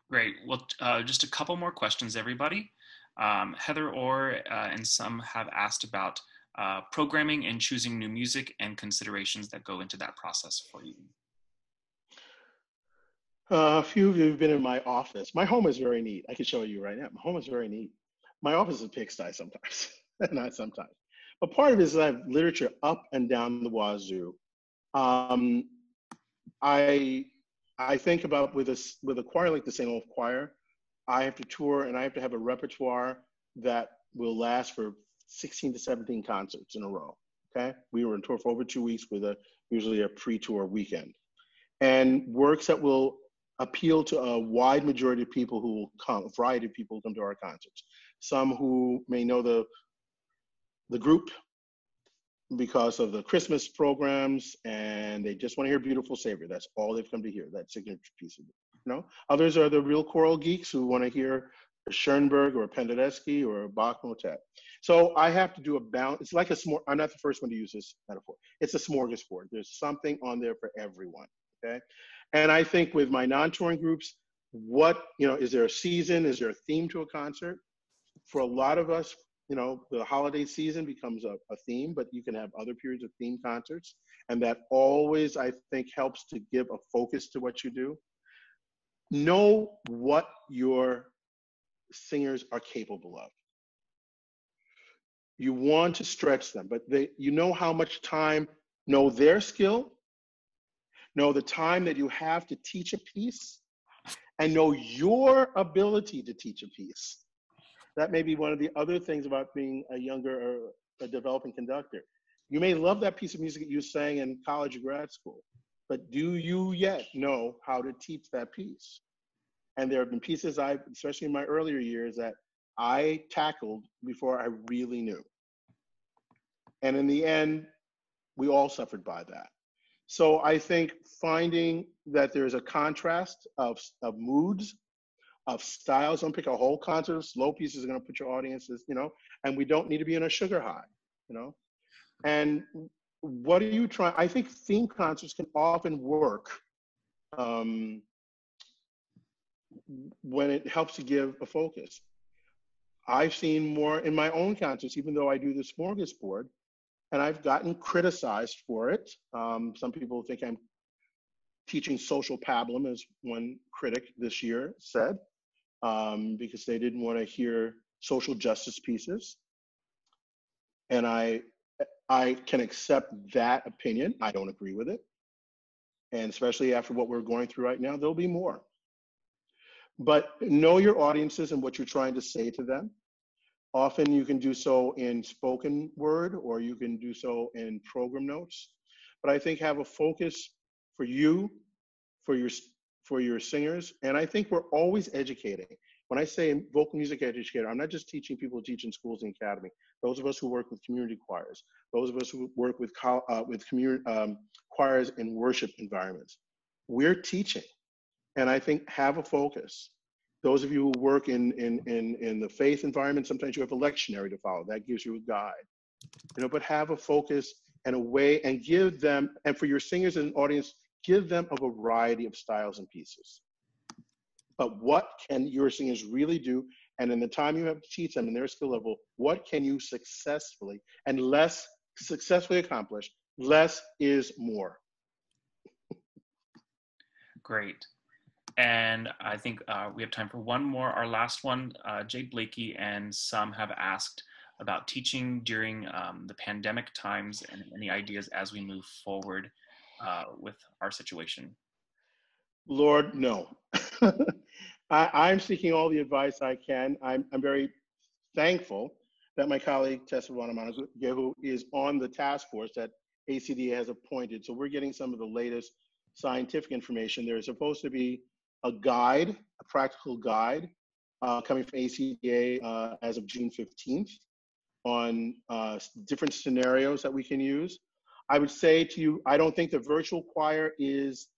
Great. Well, just a couple more questions, everybody. Heather Orr and some have asked about programming and choosing new music and considerations that go into that process for you. A few of you have been in my office. My home is very neat. I can show you right now. My home is very neat. My office is a pigsty sometimes, not sometimes. But part of it is that I have literature up and down the wazoo. I think about with a choir like the St. Olaf Choir, I have to tour and I have to have a repertoire that will last for 16 to 17 concerts in a row, okay? We were on tour for over 2 weeks with usually a pre-tour weekend. And works that will appeal to a wide majority of people who will come, a variety of people who come to our concerts. Some who may know the group because of the Christmas programs, and they just want to hear Beautiful Savior. That's all they've come to hear, that signature piece of it. You know, others are the real choral geeks who want to hear a Schoenberg or a Penderecki or a Bach motet. So I have to do a balance. It's like a I'm not the first one to use this metaphor. It's a smorgasbord. There's something on there for everyone. Okay, and I think with my non-touring groups, is there a season? Is there a theme to a concert? For a lot of us, the holiday season becomes a theme, but you can have other periods of theme concerts. And that always, I think, helps to give a focus to what you do. Know what your singers are capable of. You want to stretch them, but you know how much time, know their skill, know the time that you have to teach a piece, and know your ability to teach a piece. That may be one of the other things about being a younger or a developing conductor. You may love that piece of music that you sang in college or grad school, but do you yet know how to teach that piece? And there have been pieces especially in my earlier years, that I tackled before I really knew. And in the end, we all suffered by that. So I think finding that there's a contrast of moods, of styles. Don't pick a whole concert of slow pieces are going to put your audiences, and we don't need to be in a sugar high, And what are you trying? I think theme concerts can often work when it helps to give a focus. I've seen more in my own concerts, even though I do the smorgasbord, and I've gotten criticized for it. Some people think I'm teaching social pablum, as one critic this year said. Because they didn't want to hear social justice pieces. And I can accept that opinion. I don't agree with it. And especially after what we're going through right now, there'll be more. But know your audiences and what you're trying to say to them. Often you can do so in spoken word, or you can do so in program notes. But I think have a focus for you, for your singers. And I think we're always educating. When I say vocal music educator, I'm not just teaching people who teach in schools and academy. Those of us who work with community choirs, those of us who work with community choirs in worship environments, we're teaching. And I think have a focus. Those of you who work in the faith environment, sometimes you have a lectionary to follow. That gives you a guide. But have a focus and a way, and give them, and for your singers and audience, give them a variety of styles and pieces. But what can your singers really do? And in the time you have to teach them in their skill level, what can you successfully accomplish? Less is more. Great. And I think we have time for one more. Our last one, Jade Blakey and some have asked about teaching during the pandemic times and any ideas as we move forward with our situation. Lord, no. I'm seeking all the advice I can. I'm very thankful that my colleague Tessa Wanamanaghu is on the task force that ACDA has appointed. So we're getting some of the latest scientific information. There's supposed to be a guide, a practical guide, coming from ACDA as of June 15th on different scenarios that we can use. I would say to you, I don't think the virtual choir is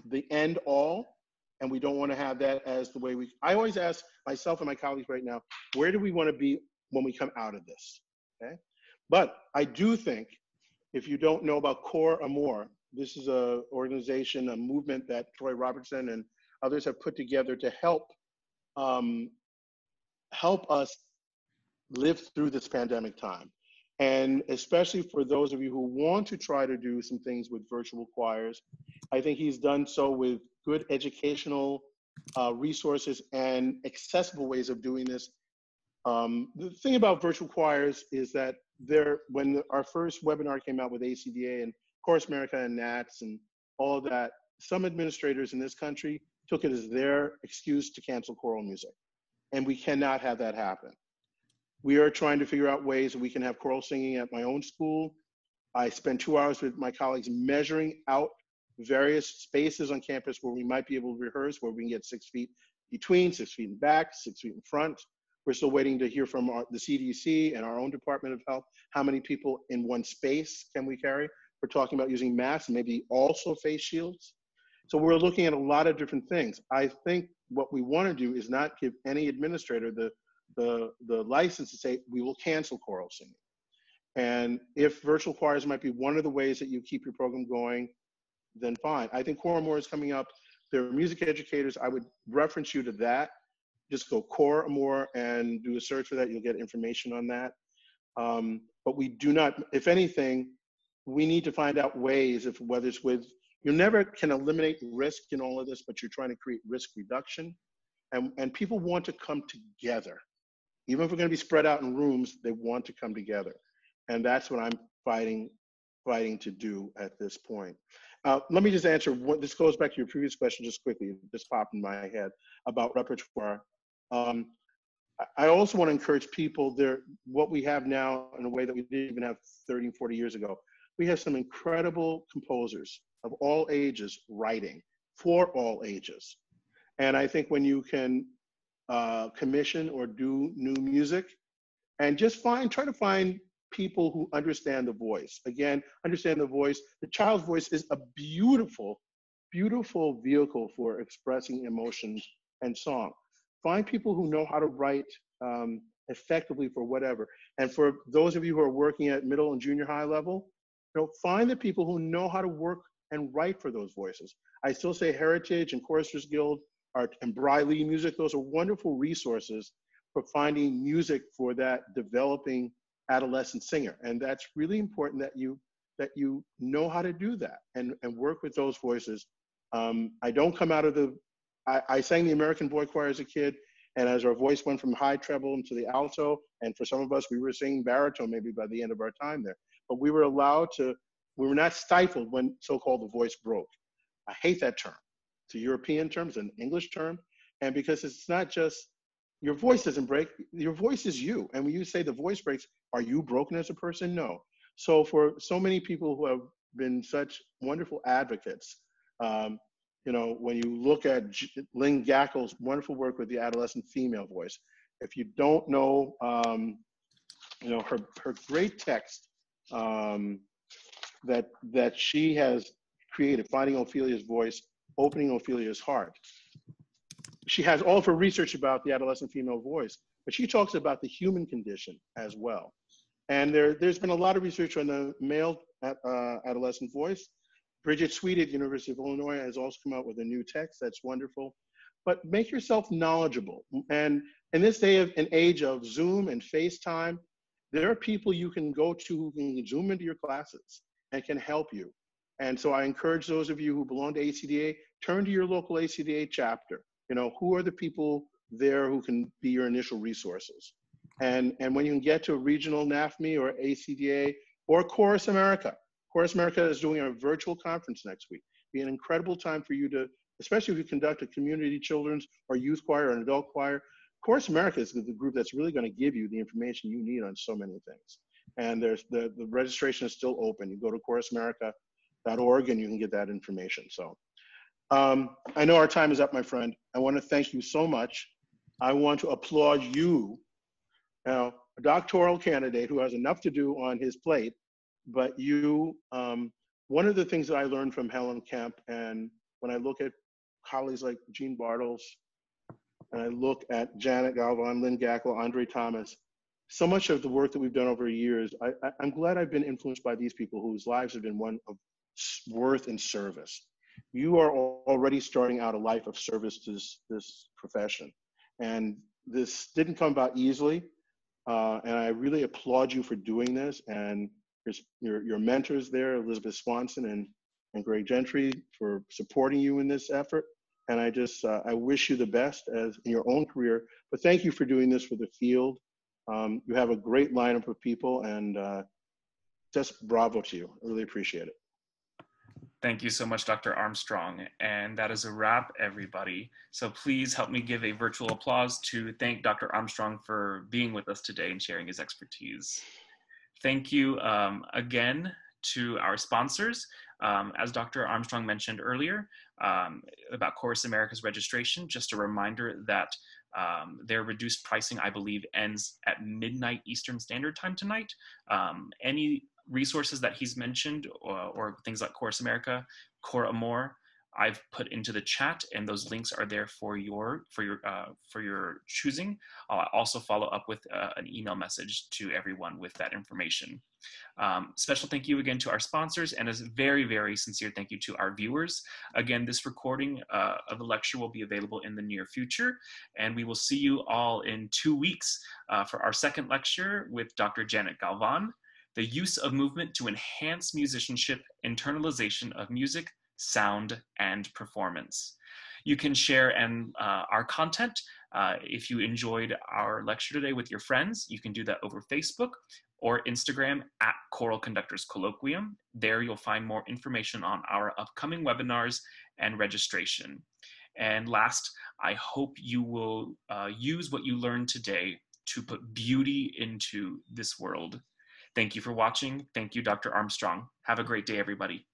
the end all, and we don't want to have that as the way I always ask myself and my colleagues right now, where do we want to be when we come out of this, okay? But I do think, if you don't know about Core Amor, this is an organization, a movement that Troy Robertson and others have put together to help us live through this pandemic time. And especially for those of you who want to try to do some things with virtual choirs, I think he's done so with good educational resources and accessible ways of doing this. The thing about virtual choirs is that when our first webinar came out with ACDA and Chorus America and Nytch and all of that, some administrators in this country took it as their excuse to cancel choral music. And we cannot have that happen. We are trying to figure out ways that we can have choral singing at my own school. I spent 2 hours with my colleagues measuring out various spaces on campus where we might be able to rehearse, where we can get 6 feet between, 6 feet in back, 6 feet in front. We're still waiting to hear from the CDC and our own Department of Health. How many people in one space can we carry? We're talking about using masks and maybe also face shields. So we're looking at a lot of different things. I think what we want to do is not give any administrator the license to say, we will cancel choral singing. And if virtual choirs might be one of the ways that you keep your program going, then fine. I think Choral More is coming up. There are music educators. I would reference you to that. Just go Choral More and do a search for that. You'll get information on that. But we do not, if anything, we need to find out ways, if whether it's with, you never can eliminate risk in all of this, but you're trying to create risk reduction. And people want to come together. Even if we're going to be spread out in rooms, they want to come together. And that's what I'm fighting to do at this point. Let me just answer what, this goes back to your previous question just quickly. It just popped in my head about repertoire. I also want to encourage people there, what we have now in a way that we didn't even have 30 and 40 years ago. We have some incredible composers of all ages writing for all ages. And I think when you can commission or do new music and just try to find people who understand the voice. Again, understand the voice. The child's voice is a beautiful, beautiful vehicle for expressing emotions and song. Find people who know how to write effectively for whatever. And for those of you who are working at middle and junior high level, find the people who know how to work and write for those voices. I still say Heritage and Choristers Guild and Briley Music, those are wonderful resources for finding music for that developing adolescent singer. And that's really important that you know how to do that and work with those voices. I don't come out of I sang the American Boy Choir as a kid, and as our voice went from high treble into the alto, and for some of us, we were singing baritone maybe by the end of our time there. But we were we were not stifled when so-called the voice broke. I hate that term. It's a European term, it's an English term. And because it's not just, your voice doesn't break, your voice is you. And when you say the voice breaks, are you broken as a person? No. So for so many people who have been such wonderful advocates, when you look at Lynn Gackel's wonderful work with the adolescent female voice, if you don't know, her great text that she has created, Finding Ophelia's Voice, Opening Ophelia's Heart. She has all of her research about the adolescent female voice, but she talks about the human condition as well. And there's been a lot of research on the male adolescent voice. Bridget Sweet at the University of Illinois has also come out with a new text that's wonderful. But make yourself knowledgeable. And in this day of an age of Zoom and FaceTime, there are people you can go to who can Zoom into your classes and can help you. And so I encourage those of you who belong to ACDA, turn to your local ACDA chapter. Who are the people there who can be your initial resources? And when you can get to a regional NAFME or ACDA or Chorus America. Chorus America is doing a virtual conference next week. Be an incredible time for you to, especially if you conduct a community children's or youth choir or an adult choir. Chorus America is the group that's really going to give you the information you need on so many things. And there's the registration is still open. You go to chorusamerica.org and you can get that information. So I know our time is up, my friend. I want to thank you so much. I want to applaud you, a doctoral candidate who has enough to do on his plate, but you, one of the things that I learned from Helen Kemp, and when I look at colleagues like Jean Bartels, and I look at Janet Galvan, Lynn Gackel, Andre Thomas, so much of the work that we've done over years, I'm glad I've been influenced by these people whose lives have been one of worth and service. You are already starting out a life of service to this profession. And this didn't come about easily. And I really applaud you for doing this. And your mentors there, Elizabeth Swanson and Greg Gentry, for supporting you in this effort. And I wish you the best in your own career, but thank you for doing this for the field. You have a great lineup of people, and just bravo to you. I really appreciate it. Thank you so much, Dr. Armstrong. And that is a wrap, everybody. So please help me give a virtual applause to thank Dr. Armstrong for being with us today and sharing his expertise. Thank you again to our sponsors. As Dr. Armstrong mentioned earlier about Chorus America's registration, just a reminder that Their reduced pricing, I believe, ends at midnight Eastern Standard Time tonight. Any resources that he's mentioned, or things like Chorus America, Cor Amor, I've put into the chat, and those links are there for your choosing. I'll also follow up with an email message to everyone with that information. Special thank you again to our sponsors, and a very, very sincere thank you to our viewers. Again, this recording of the lecture will be available in the near future, and we will see you all in 2 weeks for our second lecture with Dr. Janet Galvan, The Use of Movement to Enhance Musicianship, Internalization of Music, Sound, and Performance. You can share our content. If you enjoyed our lecture today with your friends, you can do that over Facebook or Instagram at Choral Conductors Colloquium. There you'll find more information on our upcoming webinars and registration. And last, I hope you will use what you learned today to put beauty into this world. Thank you for watching. Thank you, Dr. Armstrong. Have a great day, everybody.